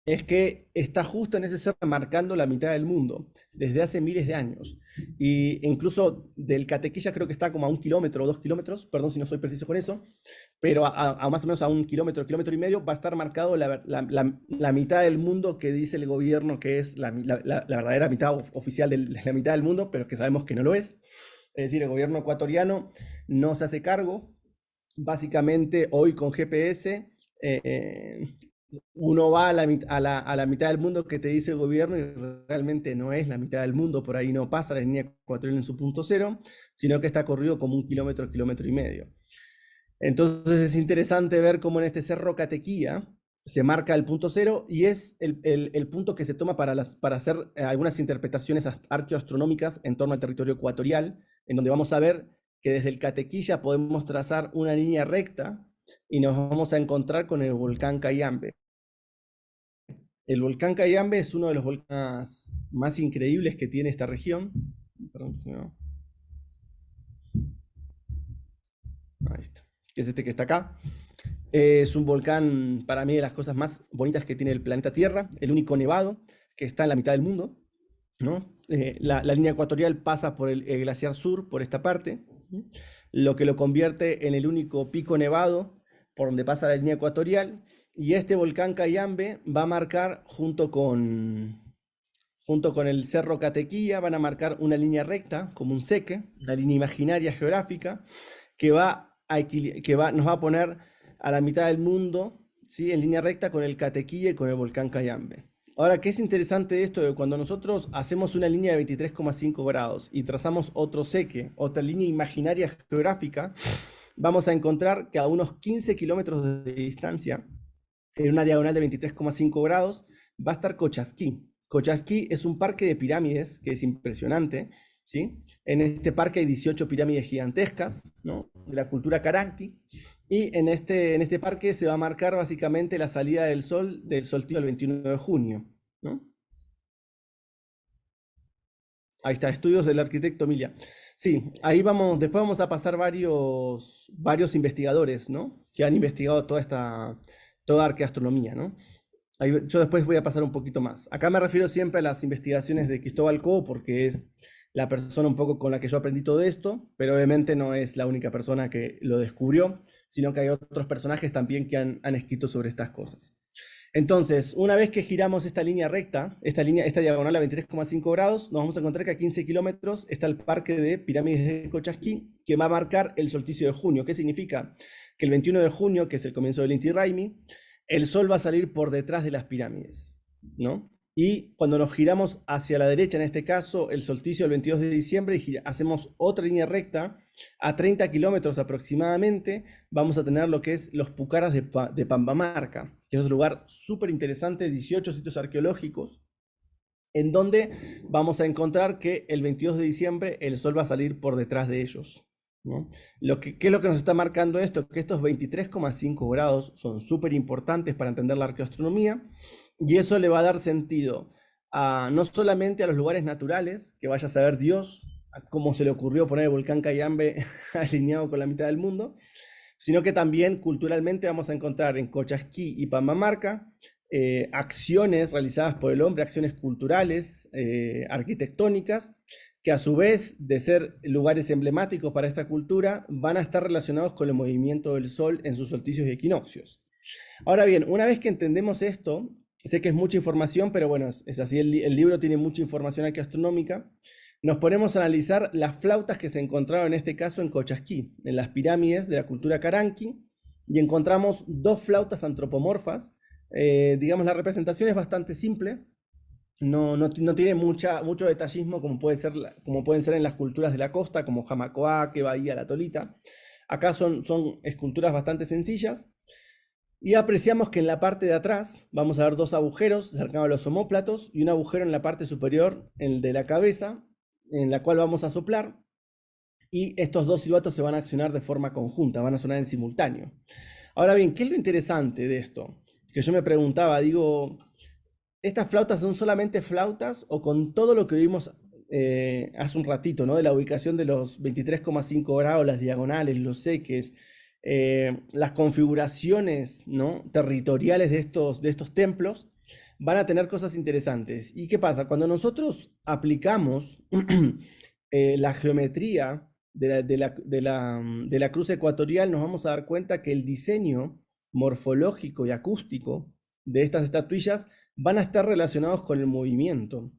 es que está justo en ese cerro marcando la mitad del mundo, desde hace miles de años. Y incluso del Catequilla creo que está como a 1 kilómetro o 2 kilómetros, perdón si no soy preciso con eso, pero a más o menos a 1 kilómetro, kilómetro y medio, va a estar marcado la mitad del mundo que dice el gobierno que es la verdadera mitad oficial de la mitad del mundo, pero que sabemos que no lo es. Es decir, el gobierno ecuatoriano no se hace cargo básicamente hoy con GPS, uno va a la mitad del mundo que te dice el gobierno y realmente no es la mitad del mundo, por ahí no pasa la línea ecuatorial en su punto cero, sino que está corrido como 1 kilómetro, kilómetro y medio. Entonces es interesante ver cómo en este cerro Catequía se marca el punto cero y es el punto que se toma para hacer algunas interpretaciones arqueoastronómicas en torno al territorio ecuatorial, en donde vamos a ver que desde el Catequilla podemos trazar una línea recta y nos vamos a encontrar con el volcán Cayambe. El volcán Cayambe es uno de los volcanes más increíbles que tiene esta región. Perdón, ahí está. Que es este que está acá. Es un volcán, para mí, de las cosas más bonitas que tiene el planeta Tierra, el único nevado que está en la mitad del mundo, ¿no? La línea ecuatorial pasa por el glaciar sur, por esta parte, ¿sí? Lo que lo convierte en el único pico nevado por donde pasa la línea ecuatorial, y este volcán Cayambe va a marcar junto con el cerro Catequía, van a marcar una línea recta, como un seque, una línea imaginaria geográfica, que nos va a poner a la mitad del mundo, ¿sí? En línea recta con el Catequilla y con el volcán Cayambe. Ahora, ¿qué es interesante de esto? Que cuando nosotros hacemos una línea de 23,5 grados y trazamos otro seque, otra línea imaginaria geográfica, vamos a encontrar que a unos 15 kilómetros de distancia, en una diagonal de 23,5 grados, va a estar Cochasquí. Cochasquí es un parque de pirámides que es impresionante, ¿sí? En este parque hay 18 pirámides gigantescas, ¿no? De la cultura Caranqui. Y en este parque se va a marcar básicamente la salida del sol del solsticio del 21 de junio, ¿no? Ahí está, estudios del arquitecto Emilia. Sí, ahí vamos, después vamos a pasar varios investigadores, ¿no? Que han investigado toda arqueastronomía, ¿no? Yo después voy a pasar un poquito más. Acá me refiero siempre a las investigaciones de Cristóbal Cobo porque es la persona un poco con la que yo aprendí todo esto, pero obviamente no es la única persona que lo descubrió, sino que hay otros personajes también que han escrito sobre estas cosas. Entonces, una vez que giramos esta línea recta, esta diagonal a 23,5 grados, nos vamos a encontrar que a 15 kilómetros está el parque de pirámides de Cochasquí, que va a marcar el solsticio de junio. ¿Qué significa? Que el 21 de junio, que es el comienzo del Inti Raymi, el sol va a salir por detrás de las pirámides, ¿no? Y cuando nos giramos hacia la derecha, en este caso, el solsticio del 22 de diciembre, y hacemos otra línea recta, a 30 kilómetros aproximadamente, vamos a tener lo que es los Pucaras de Pambamarca, que es un lugar súper interesante, 18 sitios arqueológicos, en donde vamos a encontrar que el 22 de diciembre el sol va a salir por detrás de ellos, ¿no? ¿Qué es lo que nos está marcando esto? Que estos 23,5 grados son súper importantes para entender la arqueoastronomía, y eso le va a dar sentido no solamente a los lugares naturales, que vaya a saber Dios a cómo se le ocurrió poner el volcán Cayambe alineado con la mitad del mundo, sino que también culturalmente vamos a encontrar en Cochasquí y Pambamarca acciones realizadas por el hombre, acciones culturales, arquitectónicas, que a su vez de ser lugares emblemáticos para esta cultura, van a estar relacionados con el movimiento del sol en sus solsticios y equinoccios. Ahora bien, una vez que entendemos esto, sé que es mucha información, pero bueno, es así, el libro tiene mucha información arqueoastronómica, nos ponemos a analizar las flautas que se encontraron en este caso en Cochasquí, en las pirámides de la cultura Caranqui, y encontramos dos flautas antropomorfas. Digamos, la representación es bastante simple, no tiene mucho detallismo como pueden ser en las culturas de la costa, como Jamacoaque, Bahía, La Tolita. Acá son esculturas bastante sencillas. Y apreciamos que en la parte de atrás vamos a ver dos agujeros cercanos a los omóplatos y un agujero en la parte superior, el de la cabeza, en la cual vamos a soplar. Y estos dos silbatos se van a accionar de forma conjunta, van a sonar en simultáneo. Ahora bien, ¿qué es lo interesante de esto? Que yo me preguntaba, digo, ¿estas flautas son solamente flautas o con todo lo que vimos hace un ratito, ¿no? De la ubicación de los 23,5 grados, las diagonales, los seques, las configuraciones, ¿no? territoriales de estos templos, van a tener cosas interesantes. ¿Y qué pasa? Cuando nosotros aplicamos la geometría de la cruz ecuatorial, nos vamos a dar cuenta que el diseño morfológico y acústico de estas estatuillas van a estar relacionados con el movimiento.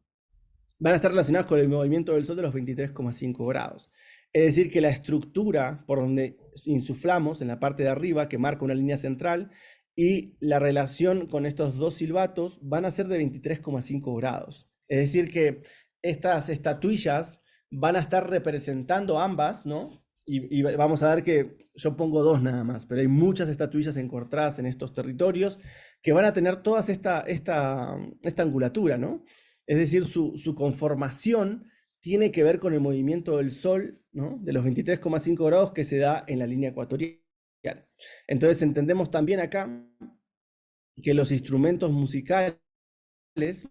Van a estar relacionados con el movimiento del sol de los 23,5 grados. Es decir, que la estructura por donde insuflamos en la parte de arriba, que marca una línea central, y la relación con estos dos silbatos van a ser de 23,5 grados. Es decir, que estas estatuillas van a estar representando ambas, ¿no? Y vamos a ver que yo pongo dos nada más, pero hay muchas estatuillas encortradas en estos territorios que van a tener toda esta angulatura, ¿no? Es decir, su conformación tiene que ver con el movimiento del Sol, ¿no? De los 23,5 grados que se da en la línea ecuatorial. Entonces entendemos también acá que los instrumentos musicales,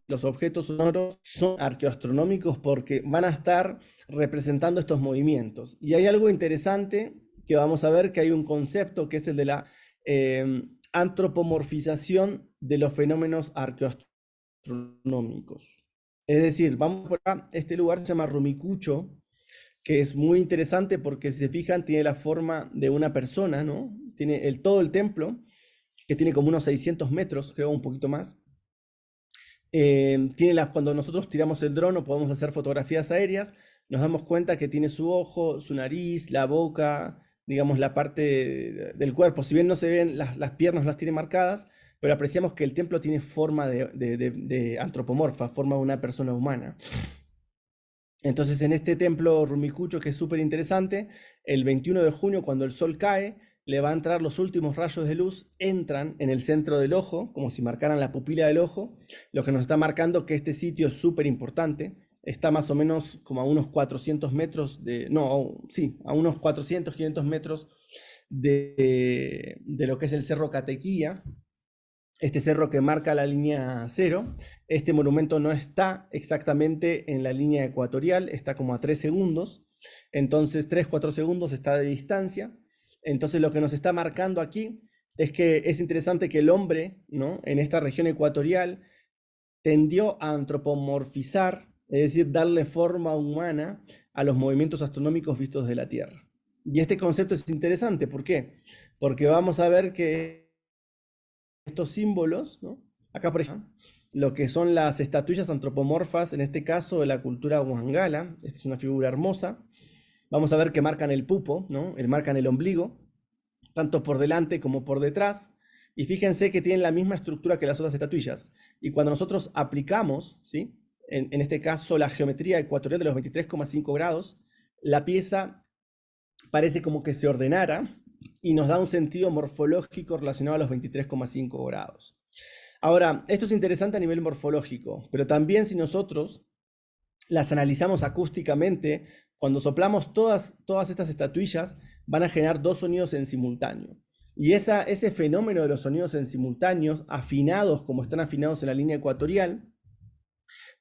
los objetos sonoros, son arqueoastronómicos porque van a estar representando estos movimientos. Y hay algo interesante que vamos a ver, que hay un concepto que es el de la antropomorfización de los fenómenos arqueoastronómicos. Es decir, vamos por acá, este lugar se llama Rumicucho, que es muy interesante porque si se fijan tiene la forma de una persona, ¿no? Tiene todo el templo, que tiene como unos 600 metros, creo un poquito más. Cuando nosotros tiramos el dron o podemos hacer fotografías aéreas, nos damos cuenta que tiene su ojo, su nariz, la boca, digamos la parte del cuerpo. Si bien no se ven las piernas, las tiene marcadas, pero apreciamos que el templo tiene forma de antropomorfa, forma de una persona humana. Entonces en este templo Rumicucho, que es súper interesante, el 21 de junio, cuando el sol cae, le va a entrar los últimos rayos de luz, entran en el centro del ojo, como si marcaran la pupila del ojo, lo que nos está marcando que este sitio es súper importante. Está más o menos como a unos 400 metros a unos 400, 500 metros de lo que es el Cerro Catequía, este cerro que marca la línea cero. Este monumento no está exactamente en la línea ecuatorial, está como a 3 segundos, entonces 3-4 segundos está de distancia. Entonces lo que nos está marcando aquí es que es interesante que el hombre, ¿no?, en esta región ecuatorial tendió a antropomorfizar, es decir, darle forma humana a los movimientos astronómicos vistos de la Tierra. Y este concepto es interesante, ¿por qué? Porque vamos a ver que estos símbolos, ¿no?, acá por ejemplo, lo que son las estatuillas antropomorfas, en este caso de la cultura huangala, esta es una figura hermosa. Vamos a ver que marcan el pupo, ¿no? Marcan el ombligo, tanto por delante como por detrás. Y fíjense que tienen la misma estructura que las otras estatuillas. Y cuando nosotros aplicamos, ¿sí?, en este caso la geometría ecuatorial de los 23,5 grados, la pieza parece como que se ordenara y nos da un sentido morfológico relacionado a los 23,5 grados. Ahora, esto es interesante a nivel morfológico, pero también si nosotros las analizamos acústicamente, cuando soplamos todas estas estatuillas, van a generar dos sonidos en simultáneo. Y ese fenómeno de los sonidos en simultáneos, afinados como están afinados en la línea ecuatorial,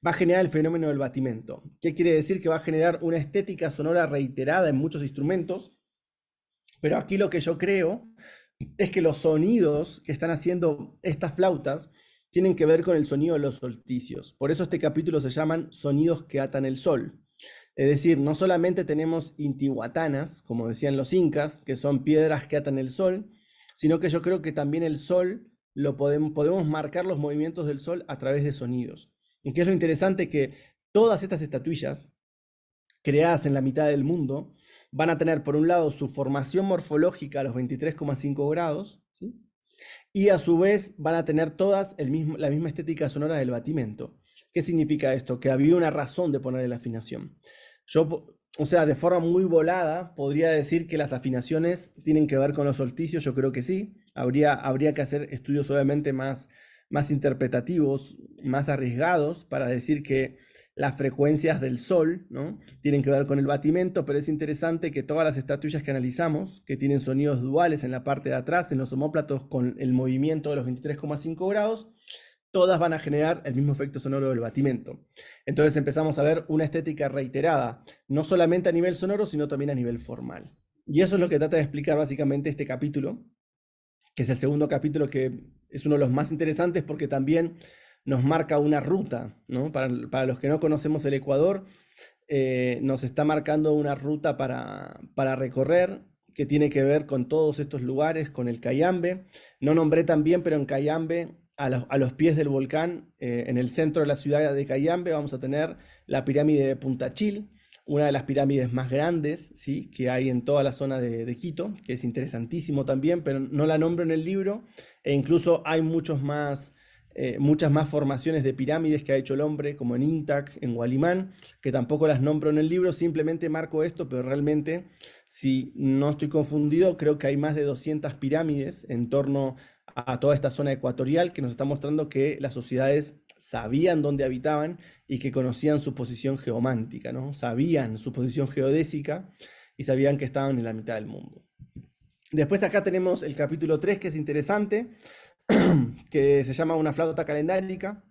va a generar el fenómeno del batimento. ¿Qué quiere decir? Que va a generar una estética sonora reiterada en muchos instrumentos, pero aquí lo que yo creo es que los sonidos que están haciendo estas flautas tienen que ver con el sonido de los solsticios. Por eso este capítulo se llaman sonidos que atan el sol. Es decir, no solamente tenemos intihuatanas, como decían los incas, que son piedras que atan el sol, sino que yo creo que también el sol podemos marcar los movimientos del sol a través de sonidos. Y que es lo interesante, que todas estas estatuillas creadas en la mitad del mundo van a tener por un lado su formación morfológica a los 23,5 grados, ¿sí?, y a su vez van a tener todas la misma estética sonora del batimento. ¿Qué significa esto? Que había una razón de ponerle la afinación. O sea, de forma muy volada, podría decir que las afinaciones tienen que ver con los solsticios. Yo creo que sí. Habría que hacer estudios obviamente más interpretativos, más arriesgados, para decir que las frecuencias del sol, ¿no?, tienen que ver con el batimento, pero es interesante que todas las estatuillas que analizamos, que tienen sonidos duales en la parte de atrás, en los omóplatos, con el movimiento de los 23,5 grados, todas van a generar el mismo efecto sonoro del batimento. Entonces empezamos a ver una estética reiterada, no solamente a nivel sonoro, sino también a nivel formal. Y eso es lo que trata de explicar básicamente este capítulo, que es el segundo capítulo, que es uno de los más interesantes porque también nos marca una ruta, ¿no? Para los que no conocemos el Ecuador, nos está marcando una ruta para recorrer, que tiene que ver con todos estos lugares, con el Cayambe. No nombré también, pero en Cayambe, a los pies del volcán, en el centro de la ciudad de Cayambe, vamos a tener la pirámide de Punta Chil, una de las pirámides más grandes, ¿sí? Que hay en toda la zona de Quito, que es interesantísimo también, pero no la nombro en el libro, e incluso hay muchas más formaciones de pirámides que ha hecho el hombre, como en Intac, en Gualimán, que tampoco las nombro en el libro, simplemente marco esto, pero realmente, si no estoy confundido, creo que hay más de 200 pirámides en torno a toda esta zona ecuatorial, que nos está mostrando que las sociedades sabían dónde habitaban y que conocían su posición geomántica, ¿no? Sabían su posición geodésica y sabían que estaban en la mitad del mundo. Después acá tenemos el capítulo 3, que es interesante, que se llama Una flauta calendárica,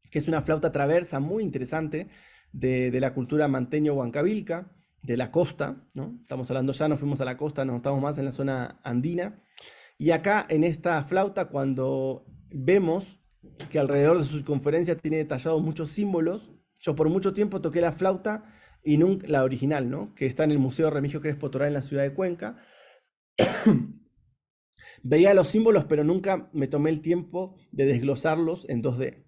que es una flauta traversa muy interesante de la cultura manteño-huancavilca, de la costa, ¿no? Estamos hablando, ya nos fuimos a la costa, no estamos más en la zona andina. Y acá en esta flauta, cuando vemos que alrededor de su circunferencia tiene detallados muchos símbolos, yo por mucho tiempo toqué la flauta y nunca la original, ¿no? Que está en el Museo Remigio Crespo Toral en la ciudad de Cuenca. Veía los símbolos, pero nunca me tomé el tiempo de desglosarlos en 2D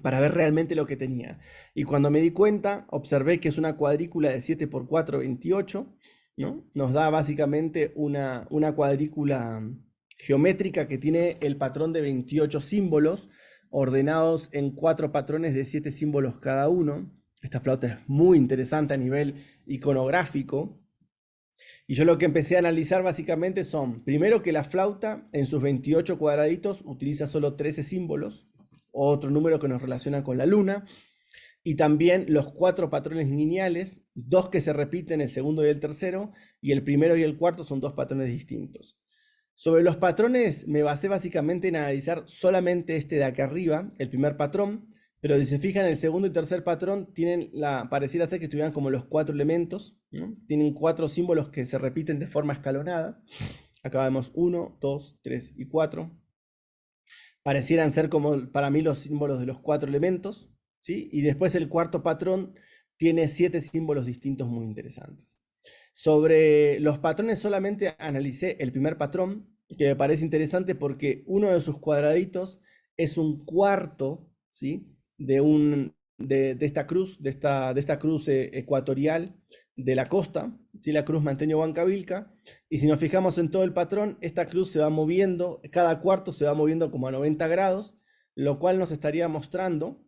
para ver realmente lo que tenía. Y cuando me di cuenta, observé que es una cuadrícula de 7 por 4, 28, ¿no? Nos da básicamente una cuadrícula geométrica que tiene el patrón de 28 símbolos ordenados en 4 patrones de 7 símbolos cada uno. Esta flauta es muy interesante a nivel iconográfico. Y yo lo que empecé a analizar básicamente son, primero, que la flauta en sus 28 cuadraditos utiliza solo 13 símbolos, otro número que nos relaciona con la luna, y también los 4 patrones lineales, 2 que se repiten, el segundo y el tercero, y el primero y el cuarto son 2 patrones distintos. Sobre los patrones me basé básicamente en analizar solamente este de acá arriba, el primer patrón, pero si se fijan, el segundo y tercer patrón pareciera ser que tuvieran como los 4 elementos, ¿no? Tienen 4 símbolos que se repiten de forma escalonada. Acá vemos 1, 2, 3 y 4. Parecieran ser como para mí los símbolos de los 4 elementos, ¿sí? Y después el cuarto patrón tiene 7 símbolos distintos muy interesantes. Sobre los patrones solamente analicé el primer patrón, que me parece interesante porque uno de sus cuadraditos es un cuarto, ¿sí? de esta cruz, de esta cruz ecuatorial de la costa, ¿sí? La cruz manteño-huancavilca. Y si nos fijamos en todo el patrón, esta cruz se va moviendo, cada cuarto se va moviendo como a 90 grados, lo cual nos estaría mostrando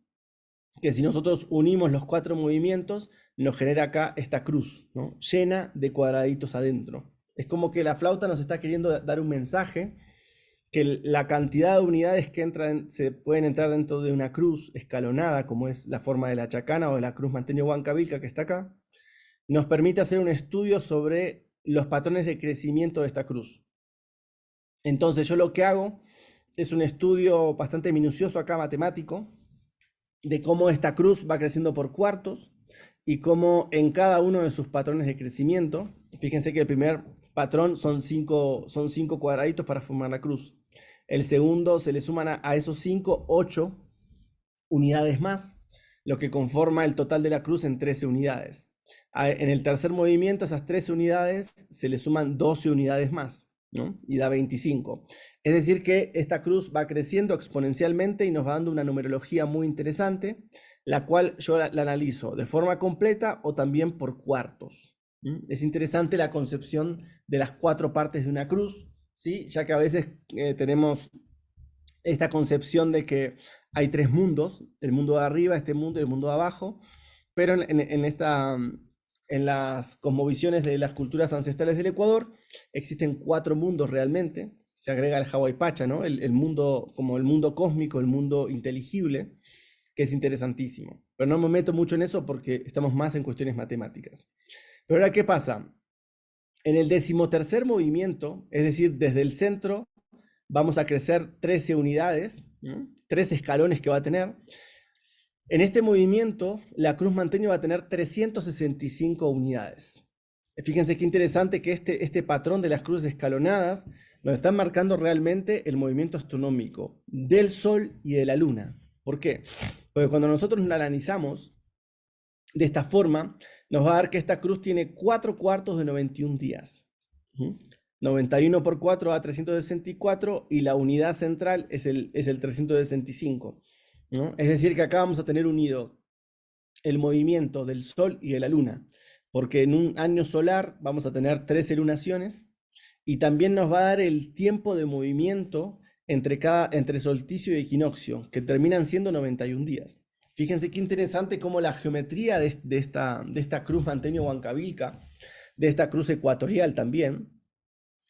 que si nosotros unimos los 4 movimientos, nos genera acá esta cruz, ¿no? Llena de cuadraditos adentro. Es como que la flauta nos está queriendo dar un mensaje, que la cantidad de unidades que se pueden entrar dentro de una cruz escalonada, como es la forma de la chacana o de la cruz manteño-huancavilca que está acá, nos permite hacer un estudio sobre los patrones de crecimiento de esta cruz. Entonces yo lo que hago es un estudio bastante minucioso acá, matemático, de cómo esta cruz va creciendo por cuartos y cómo en cada uno de sus patrones de crecimiento, fíjense que el primer patrón son 5 cuadraditos para formar la cruz. El segundo se le suman a esos 5, 8 unidades más, lo que conforma el total de la cruz en 13 unidades. En el tercer movimiento, esas 13 unidades se le suman 12 unidades más, ¿no? Y da 25. Es decir que esta cruz va creciendo exponencialmente y nos va dando una numerología muy interesante, la cual yo la analizo de forma completa o también por cuartos. Es interesante la concepción de las 4 partes de una cruz, ¿sí? Ya que a veces tenemos esta concepción de que hay 3 mundos, el mundo de arriba, este mundo y el mundo de abajo, pero en las cosmovisiones de las culturas ancestrales del Ecuador existen 4 mundos realmente. Se agrega el Hawaii Pacha, ¿no? El mundo, como el mundo cósmico, el mundo inteligible, que es interesantísimo. Pero no me meto mucho en eso porque estamos más en cuestiones matemáticas. Pero ahora, ¿qué pasa? En el 13º movimiento, es decir, desde el centro, vamos a crecer 13 unidades, ¿no? 13 escalones que va a tener. En este movimiento, la cruz manteño va a tener 365 unidades. Fíjense qué interesante que este patrón de las cruces escalonadas nos está marcando realmente el movimiento astronómico del Sol y de la Luna. ¿Por qué? Porque cuando nosotros la analizamos de esta forma, nos va a dar que esta cruz tiene 4 cuartos de 91 días. 91 por 4 da 364 y la unidad central es el 365. ¿No? Es decir, que acá vamos a tener unido el movimiento del Sol y de la Luna, porque en un año solar vamos a tener 13 lunaciones y también nos va a dar el tiempo de movimiento entre solsticio y equinoccio, que terminan siendo 91 días. Fíjense qué interesante cómo la geometría de esta cruz Mantenio-Huancavilca, de esta cruz ecuatorial también,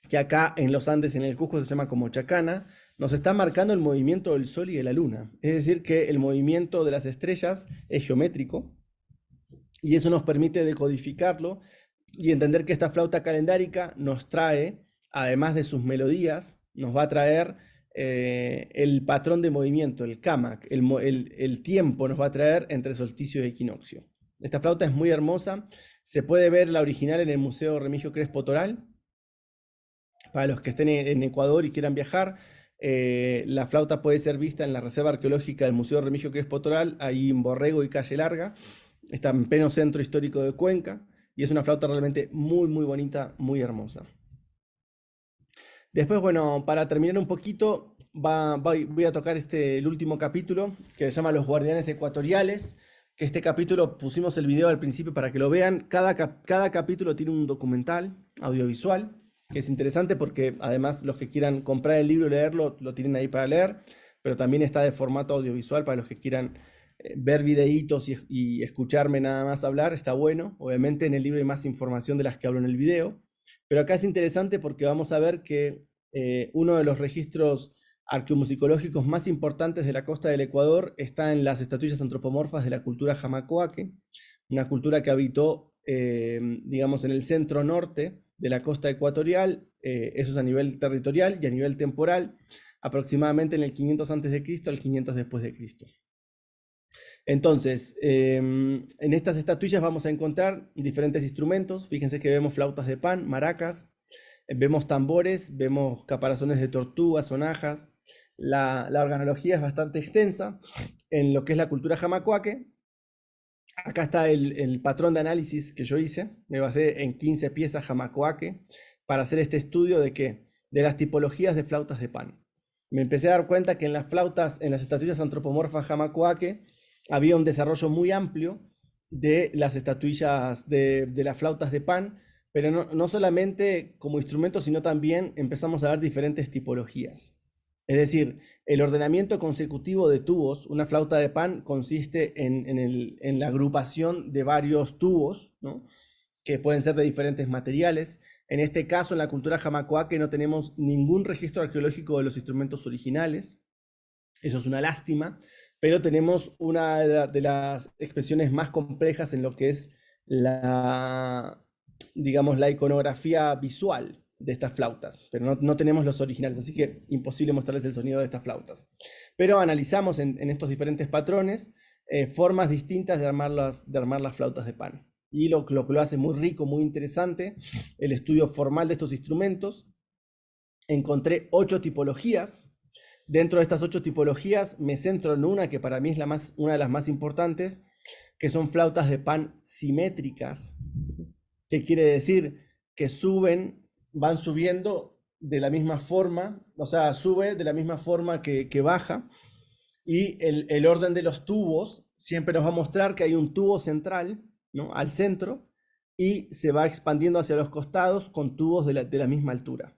que acá en los Andes, en el Cusco, se llama como Chacana, nos está marcando el movimiento del Sol y de la Luna. Es decir, que el movimiento de las estrellas es geométrico y eso nos permite decodificarlo y entender que esta flauta calendárica nos trae, además de sus melodías, nos va a traer el patrón de movimiento, el Kamak, el tiempo nos va a traer entre solsticio y equinoccio. Esta flauta es muy hermosa, se puede ver la original en el Museo Remigio Crespo Toral. Para los que estén en Ecuador y quieran viajar, la flauta puede ser vista en la Reserva Arqueológica del Museo Remigio Crespo Toral, ahí en Borrego y Calle Larga. Está en pleno centro histórico de Cuenca y es una flauta realmente muy, muy bonita, muy hermosa. Después, bueno, para terminar un poquito, voy a tocar el último capítulo que se llama Los Guardianes Ecuatoriales, que este capítulo pusimos el video al principio para que lo vean. Cada capítulo tiene un documental audiovisual, que es interesante porque además los que quieran comprar el libro y leerlo, lo tienen ahí para leer, pero también está de formato audiovisual para los que quieran ver videitos y escucharme nada más hablar, está bueno. Obviamente en el libro hay más información de las que hablo en el video, pero acá es interesante porque vamos a ver que uno de los registros arqueomusicológicos más importantes de la costa del Ecuador está en las estatuillas antropomorfas de la cultura Jamacoaque, una cultura que habitó, digamos, en el centro norte de la costa ecuatorial, eso es a nivel territorial y a nivel temporal, aproximadamente en el 500 a.C. al 500 después de Cristo. Entonces, en estas estatuillas vamos a encontrar diferentes instrumentos. Fíjense que vemos flautas de pan, maracas, vemos tambores, vemos caparazones de tortuga, sonajas. La organología es bastante extensa en lo que es la cultura jamacoaque. Acá está el patrón de análisis que yo hice. Me basé en 15 piezas jamacoaque para hacer este estudio de las tipologías de flautas de pan. Me empecé a dar cuenta que en las flautas, en las estatuillas antropomorfas jamacoaque, había un desarrollo muy amplio de las estatuillas de las flautas de pan, pero no solamente como instrumento, sino también empezamos a ver diferentes tipologías. Es decir, el ordenamiento consecutivo de tubos, una flauta de pan consiste en la agrupación de varios tubos, ¿no?, que pueden ser de diferentes materiales. En este caso, en la cultura jamacoaque no tenemos ningún registro arqueológico de los instrumentos originales. Eso es una lástima, pero tenemos una de las expresiones más complejas en lo que es digamos, la iconografía visual de estas flautas, pero no tenemos los originales, así que imposible mostrarles el sonido de estas flautas. Pero analizamos en estos diferentes patrones formas distintas de armar las flautas de pan. Y lo que lo hace muy rico, muy interesante, el estudio formal de estos instrumentos. Encontré 8 tipologías. Dentro de estas 8 tipologías me centro en una que para mí es una de las más importantes, que son flautas de pan simétricas. ¿Qué quiere decir? Que van subiendo de la misma forma, o sea, sube de la misma forma que baja, y el orden de los tubos siempre nos va a mostrar que hay un tubo central, ¿no?, al centro, y se va expandiendo hacia los costados con tubos de la misma altura.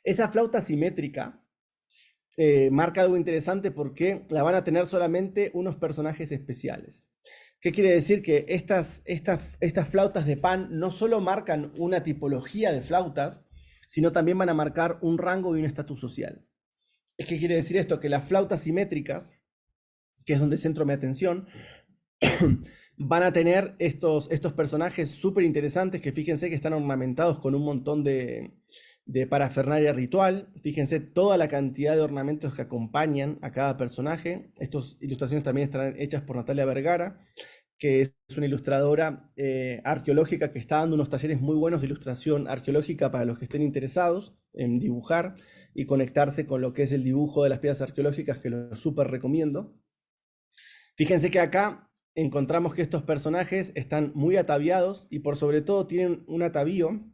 Esa flauta simétrica marca algo interesante porque la van a tener solamente unos personajes especiales. ¿Qué quiere decir? Que estas flautas de pan no solo marcan una tipología de flautas, sino también van a marcar un rango y un estatus social. ¿Qué quiere decir esto? Que las flautas simétricas, que es donde centro mi atención, van a tener estos personajes súper interesantes que fíjense que están ornamentados con un montón de parafernalia ritual. Fíjense toda la cantidad de ornamentos que acompañan a cada personaje. Estas ilustraciones también estarán hechas por Natalia Vergara, que es una ilustradora arqueológica que está dando unos talleres muy buenos de ilustración arqueológica para los que estén interesados en dibujar y conectarse con lo que es el dibujo de las piezas arqueológicas, que lo súper recomiendo. Fíjense que acá encontramos que estos personajes están muy ataviados y por sobre todo tienen un atavío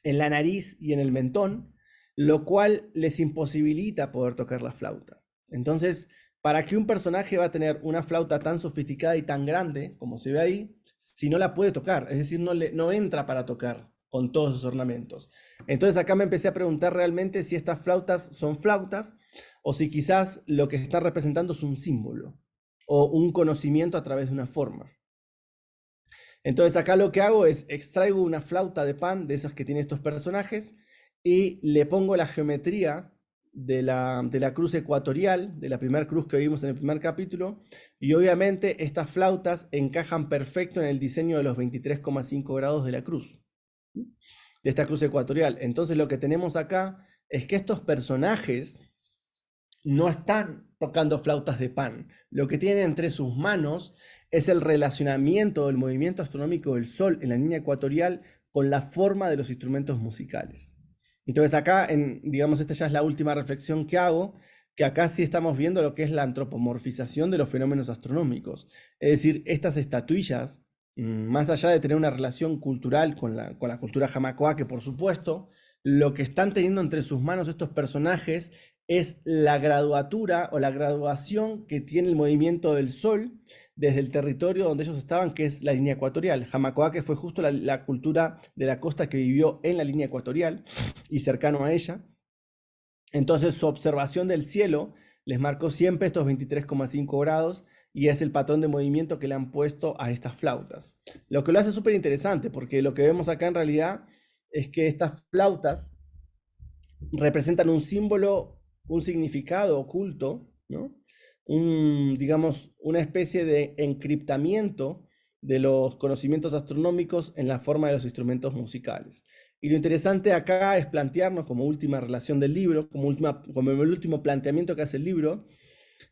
en la nariz y en el mentón, lo cual les imposibilita poder tocar la flauta. Entonces, ¿para qué un personaje va a tener una flauta tan sofisticada y tan grande, como se ve ahí, si no la puede tocar? Es decir, no entra para tocar con todos sus ornamentos. Entonces acá me empecé a preguntar realmente si estas flautas son flautas o si quizás lo que está representando es un símbolo o un conocimiento a través de una forma. Entonces acá lo que hago es extraigo una flauta de pan de esas que tienen estos personajes y le pongo la geometría de la cruz ecuatorial, de la primera cruz que vimos en el primer capítulo, y obviamente estas flautas encajan perfecto en el diseño de los 23,5 grados de la cruz, de esta cruz ecuatorial. Entonces lo que tenemos acá es que estos personajes no están tocando flautas de pan. Lo que tienen entre sus manos es el relacionamiento del movimiento astronómico del Sol en la línea ecuatorial con la forma de los instrumentos musicales. Entonces acá, digamos, esta ya es la última reflexión que hago, que acá sí estamos viendo lo que es la antropomorfización de los fenómenos astronómicos. Es decir, estas estatuillas, más allá de tener una relación cultural con la cultura jamacoa, que por supuesto, lo que están teniendo entre sus manos estos personajes es la graduatura o la graduación que tiene el movimiento del Sol desde el territorio donde ellos estaban, que es la línea ecuatorial. Jamacoa, que fue justo la cultura de la costa que vivió en la línea ecuatorial y cercano a ella. Entonces su observación del cielo les marcó siempre estos 23,5 grados y es el patrón de movimiento que le han puesto a estas flautas. Lo que lo hace súper interesante, porque lo que vemos acá en realidad es que estas flautas representan un símbolo, un significado oculto, ¿no? Digamos, una especie de encriptamiento de los conocimientos astronómicos en la forma de los instrumentos musicales. Y lo interesante acá es plantearnos como última relación del libro, como el último planteamiento que hace el libro,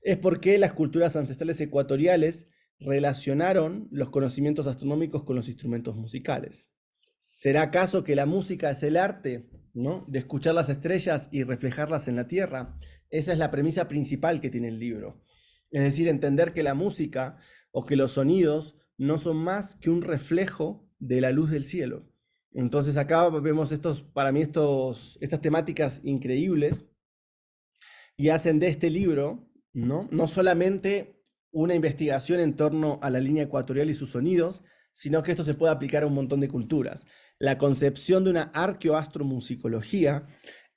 es por qué las culturas ancestrales ecuatoriales relacionaron los conocimientos astronómicos con los instrumentos musicales. ¿Será acaso que la música es el arte, ¿no?, de escuchar las estrellas y reflejarlas en la tierra? Esa es la premisa principal que tiene el libro. Es decir, entender que la música o que los sonidos no son más que un reflejo de la luz del cielo. Entonces acá vemos para mí estas temáticas increíbles y hacen de este libro, no solamente una investigación en torno a la línea ecuatorial y sus sonidos, sino que esto se puede aplicar a un montón de culturas. La concepción de una arqueoastromusicología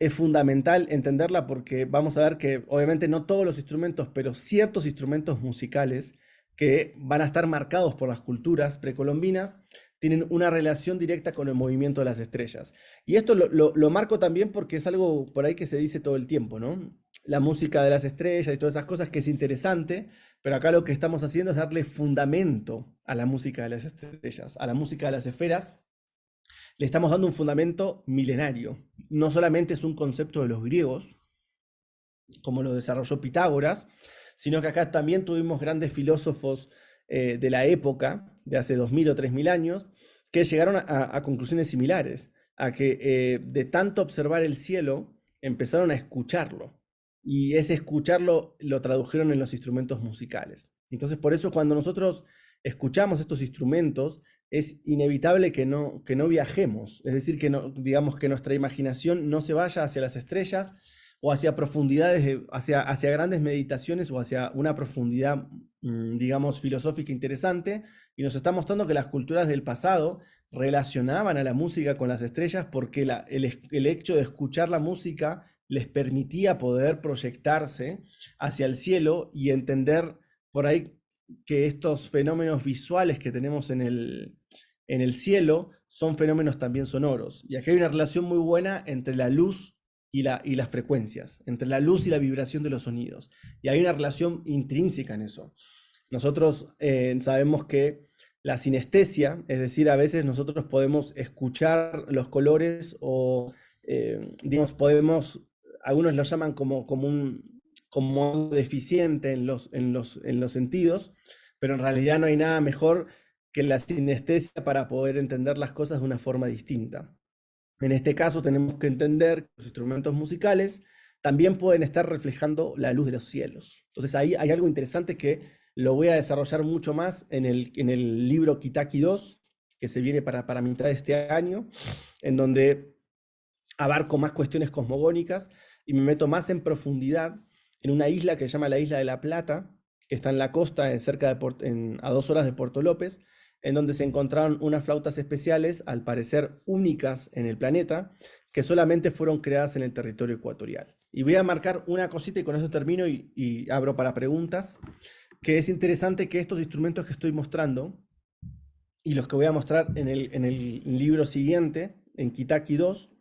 es fundamental entenderla porque vamos a ver que obviamente no todos los instrumentos, pero ciertos instrumentos musicales que van a estar marcados por las culturas precolombinas tienen una relación directa con el movimiento de las estrellas. Y esto lo marco también porque es algo por ahí que se dice todo el tiempo, ¿no? La música de las estrellas y todas esas cosas, que es interesante, pero acá lo que estamos haciendo es darle fundamento a la música de las estrellas, a la música de las esferas. Le estamos dando un fundamento milenario. No solamente es un concepto de los griegos, como lo desarrolló Pitágoras, sino que acá también tuvimos grandes filósofos de la época, de hace 2000 o 3000 años, que llegaron a conclusiones similares, a que de tanto observar el cielo, empezaron a escucharlo. Y ese escucharlo lo tradujeron en los instrumentos musicales. Entonces, por eso cuando nosotros escuchamos estos instrumentos, es inevitable que no viajemos. Es decir, digamos que nuestra imaginación no se vaya hacia las estrellas o hacia profundidades, hacia grandes meditaciones o hacia una profundidad, digamos, filosófica interesante, y nos está mostrando que las culturas del pasado relacionaban a la música con las estrellas porque el hecho de escuchar la música les permitía poder proyectarse hacia el cielo y entender por ahí que estos fenómenos visuales que tenemos en el cielo son fenómenos también sonoros. Y aquí hay una relación muy buena entre la luz y las frecuencias, entre la luz y la vibración de los sonidos. Y hay una relación intrínseca en eso. Nosotros sabemos que la sinestesia, es decir, a veces nosotros podemos escuchar los colores o, digamos, algunos lo llaman como algo deficiente en los sentidos, pero en realidad no hay nada mejor que la sinestesia para poder entender las cosas de una forma distinta. En este caso tenemos que entender que los instrumentos musicales también pueden estar reflejando la luz de los cielos. Entonces ahí hay algo interesante que lo voy a desarrollar mucho más en el libro Kitaki 2, que se viene para mitad de este año, en donde abarco más cuestiones cosmogónicas y me meto más en profundidad en una isla que se llama la Isla de la Plata, que está en la costa, cerca de a 2 horas de Puerto López, en donde se encontraron unas flautas especiales, al parecer únicas en el planeta, que solamente fueron creadas en el territorio ecuatorial. Y voy a marcar una cosita y con eso termino y abro para preguntas, que es interesante que estos instrumentos que estoy mostrando y los que voy a mostrar en el libro siguiente, en Kitaki 2,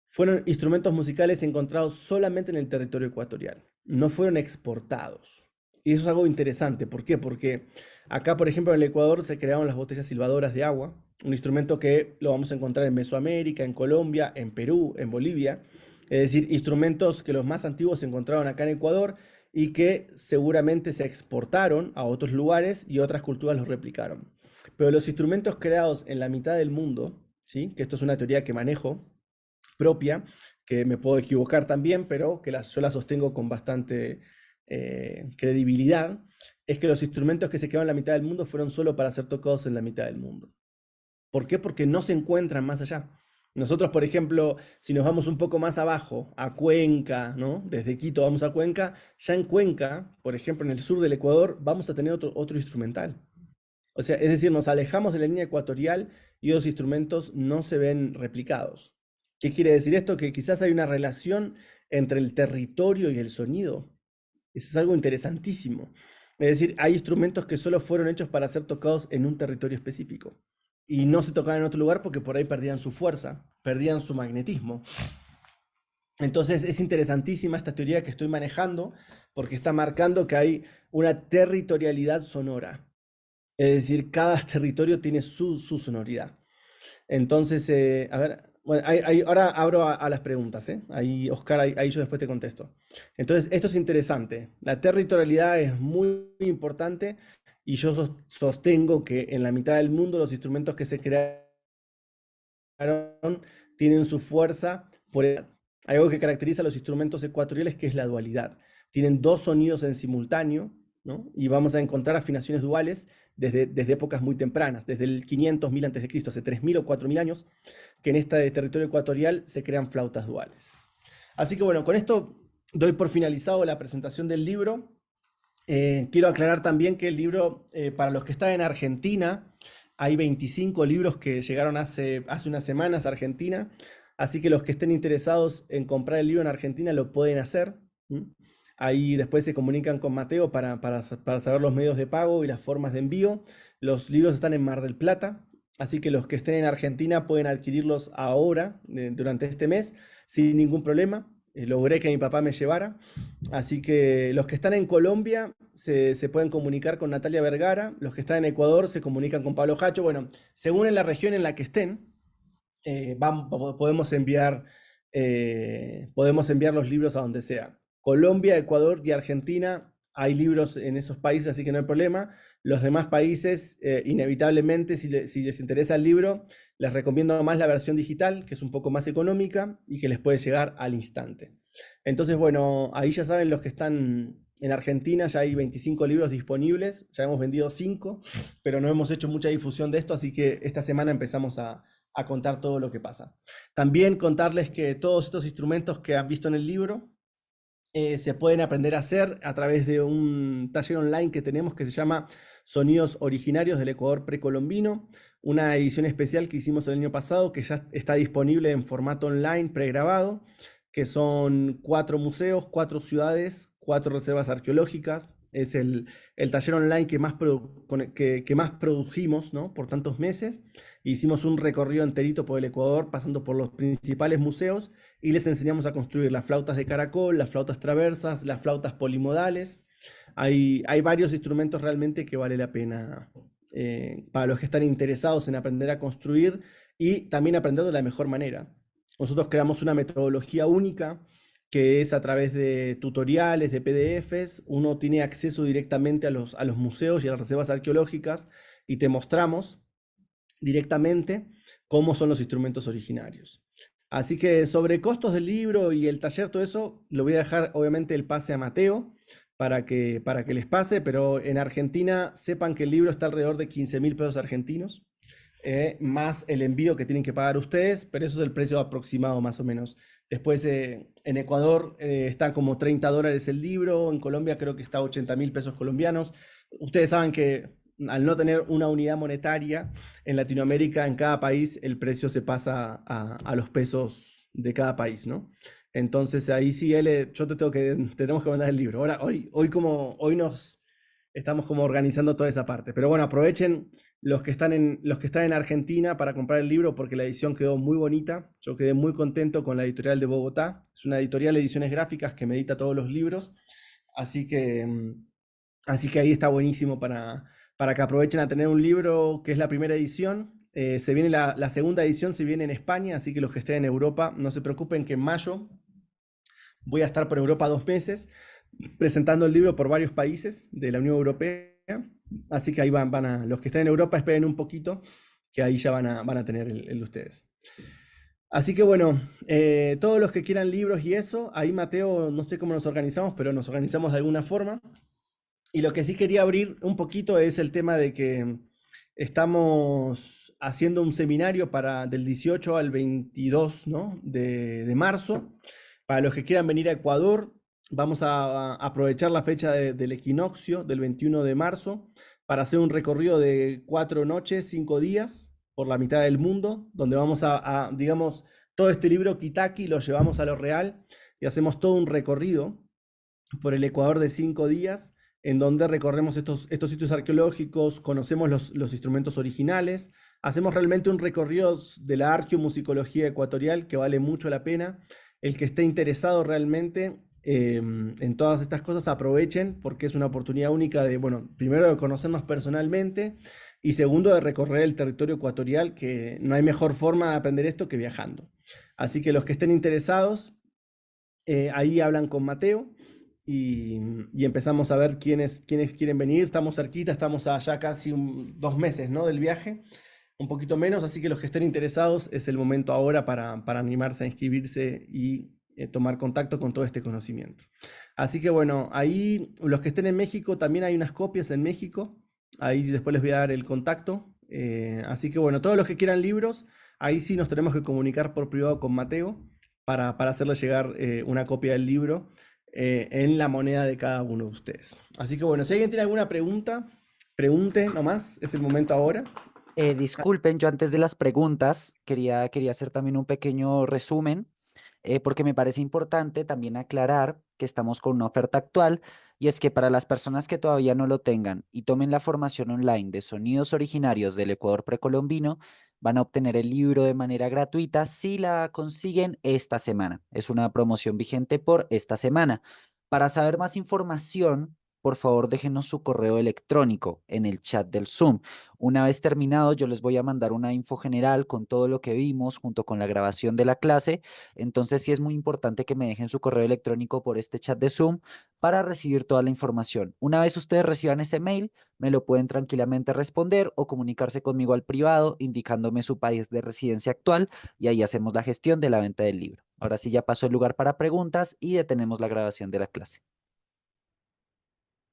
fueron instrumentos musicales encontrados solamente en el territorio ecuatorial, no fueron exportados. Y eso es algo interesante. ¿Por qué? Porque acá, por ejemplo, en el Ecuador se crearon las botellas silbadoras de agua, un instrumento que lo vamos a encontrar en Mesoamérica, en Colombia, en Perú, en Bolivia. Es decir, instrumentos que los más antiguos se encontraron acá en Ecuador y que seguramente se exportaron a otros lugares y otras culturas los replicaron. Pero los instrumentos creados en la mitad del mundo, ¿sí? Que esto es una teoría que manejo, propia, que me puedo equivocar también, pero que yo la sostengo con bastante credibilidad, es que los instrumentos que se quedaron en la mitad del mundo fueron solo para ser tocados en la mitad del mundo. ¿Por qué? Porque no se encuentran más allá. Nosotros, por ejemplo, si nos vamos un poco más abajo, a Cuenca, ¿no? Desde Quito vamos a Cuenca, ya en Cuenca, por ejemplo, en el sur del Ecuador, vamos a tener otro instrumental. O sea, es decir, nos alejamos de la línea ecuatorial y los instrumentos no se ven replicados. ¿Qué quiere decir esto? Que quizás hay una relación entre el territorio y el sonido. Eso es algo interesantísimo. Es decir, hay instrumentos que solo fueron hechos para ser tocados en un territorio específico y no se tocaban en otro lugar porque por ahí perdían su fuerza, perdían su magnetismo. Entonces es interesantísima esta teoría que estoy manejando porque está marcando que hay una territorialidad sonora. Es decir, cada territorio tiene su sonoridad. Entonces, a ver, bueno, ahora abro a las preguntas, ¿eh? Ahí, Oscar, ahí yo después te contesto. Entonces, esto es interesante. La territorialidad es muy importante y yo sostengo que en la mitad del mundo los instrumentos que se crearon tienen su fuerza por algo que caracteriza a los instrumentos ecuatoriales, que es la dualidad. Tienen dos sonidos en simultáneo, ¿no? Y vamos a encontrar afinaciones duales desde épocas muy tempranas, desde el 500.000 a.C., hace 3.000 o 4.000 años, que en este territorio ecuatorial se crean flautas duales. Así que bueno, con esto doy por finalizado la presentación del libro. Quiero aclarar también que el libro, para los que están en Argentina, hay 25 libros que llegaron hace unas semanas a Argentina, así que los que estén interesados en comprar el libro en Argentina lo pueden hacer. Ahí después se comunican con Mateo para saber los medios de pago y las formas de envío. Los libros están en Mar del Plata, así que los que estén en Argentina pueden adquirirlos ahora, durante este mes, sin ningún problema. Logré que mi papá me llevara. Así que los que están en Colombia se pueden comunicar con Natalia Vergara. Los que están en Ecuador se comunican con Pablo Hacho. Bueno, según en la región en la que estén, podemos enviar los libros a donde sea. Colombia, Ecuador y Argentina, hay libros en esos países, así que no hay problema. Los demás países, inevitablemente, si les interesa el libro, les recomiendo más la versión digital, que es un poco más económica y que les puede llegar al instante. Entonces, bueno, ahí ya saben, los que están en Argentina, ya hay 25 libros disponibles, ya hemos vendido 5, pero no hemos hecho mucha difusión de esto, así que esta semana empezamos a contar todo lo que pasa. También contarles que todos estos instrumentos que han visto en el libro se pueden aprender a hacer a través de un taller online que tenemos que se llama Sonidos Originarios del Ecuador Precolombino, una edición especial que hicimos el año pasado que ya está disponible en formato online pregrabado, que son 4 museos, 4 ciudades, 4 reservas arqueológicas. Es el taller online que más produjimos, ¿no? Por tantos meses. Hicimos un recorrido enterito por el Ecuador, pasando por los principales museos, y les enseñamos a construir las flautas de caracol, las flautas traversas, las flautas polimodales. Hay varios instrumentos realmente que vale la pena para los que están interesados en aprender a construir y también aprender de la mejor manera. Nosotros creamos una metodología única que es a través de tutoriales, de PDFs. Uno tiene acceso directamente a los museos y a las reservas arqueológicas y te mostramos directamente cómo son los instrumentos originarios. Así que sobre costos del libro y el taller, todo eso, lo voy a dejar obviamente el pase a Mateo para que les pase, pero en Argentina sepan que el libro está alrededor de 15.000 pesos argentinos, más el envío que tienen que pagar ustedes, pero eso es el precio aproximado más o menos Después en Ecuador está como $30 el libro, en Colombia creo que está 80.000 pesos colombianos. Ustedes saben que al no tener una unidad monetaria en Latinoamérica, en cada país el precio se pasa a los pesos de cada país, ¿no? Entonces ahí sí, yo tenemos que mandar el libro. Ahora, hoy nos estamos como organizando toda esa parte. Pero bueno, aprovechen los que están en Argentina para comprar el libro porque la edición quedó muy bonita. Yo quedé muy contento con la editorial de Bogotá. Es una editorial de ediciones gráficas que me edita todos los libros. Así que, así que ahí está buenísimo para que aprovechen a tener un libro que es la primera edición. Se viene la segunda edición, se viene en España, así que los que estén en Europa, no se preocupen que en mayo voy a estar por Europa 2 meses presentando el libro por varios países de la Unión Europea. Así que ahí los que estén en Europa esperen un poquito, que ahí ya van a tener el de ustedes. Así que bueno, todos los que quieran libros y eso, ahí Mateo, no sé cómo nos organizamos, pero nos organizamos de alguna forma. Y lo que sí quería abrir un poquito es el tema de que estamos haciendo un seminario del 18 al 22, ¿no? de marzo. Para los que quieran venir a Ecuador, vamos a aprovechar la fecha del equinoccio del 21 de marzo para hacer un recorrido de 4 noches, 5 días por la mitad del mundo, donde vamos digamos, todo este libro Kitaki lo llevamos a lo real y hacemos todo un recorrido por el Ecuador de 5 días, en donde recorremos estos sitios arqueológicos, conocemos los instrumentos originales, hacemos realmente un recorrido de la arqueomusicología ecuatorial que vale mucho la pena. El que esté interesado realmente en todas estas cosas, aprovechen porque es una oportunidad única de, bueno, primero de conocernos personalmente y segundo de recorrer el territorio ecuatorial, que no hay mejor forma de aprender esto que viajando. Así que los que estén interesados, ahí hablan con Mateo y empezamos a ver quiénes quieren venir. Estamos cerquita, estamos allá casi 2 meses, ¿no? del viaje, un poquito menos, así que los que estén interesados es el momento ahora para animarse a inscribirse y tomar contacto con todo este conocimiento. Así que bueno, ahí los que estén en México, también hay unas copias en México, ahí después les voy a dar el contacto. Así que bueno, todos los que quieran libros, ahí sí nos tenemos que comunicar por privado con Mateo para hacerle llegar una copia del libro en la moneda de cada uno de ustedes. Así que bueno, si alguien tiene alguna pregunta, pregunte nomás, es el momento ahora. Disculpen, yo antes de las preguntas quería hacer también un pequeño resumen, porque me parece importante también aclarar que estamos con una oferta actual y es que para las personas que todavía no lo tengan y tomen la formación online de sonidos originarios del Ecuador precolombino, van a obtener el libro de manera gratuita si la consiguen esta semana. Es una promoción vigente por esta semana. Para saber más información, por favor déjenos su correo electrónico en el chat del Zoom. Una vez terminado, yo les voy a mandar una info general con todo lo que vimos junto con la grabación de la clase. Entonces sí es muy importante que me dejen su correo electrónico por este chat de Zoom para recibir toda la información. Una vez ustedes reciban ese mail, me lo pueden tranquilamente responder o comunicarse conmigo al privado indicándome su país de residencia actual y ahí hacemos la gestión de la venta del libro. Ahora sí ya pasó el lugar para preguntas y detenemos la grabación de la clase.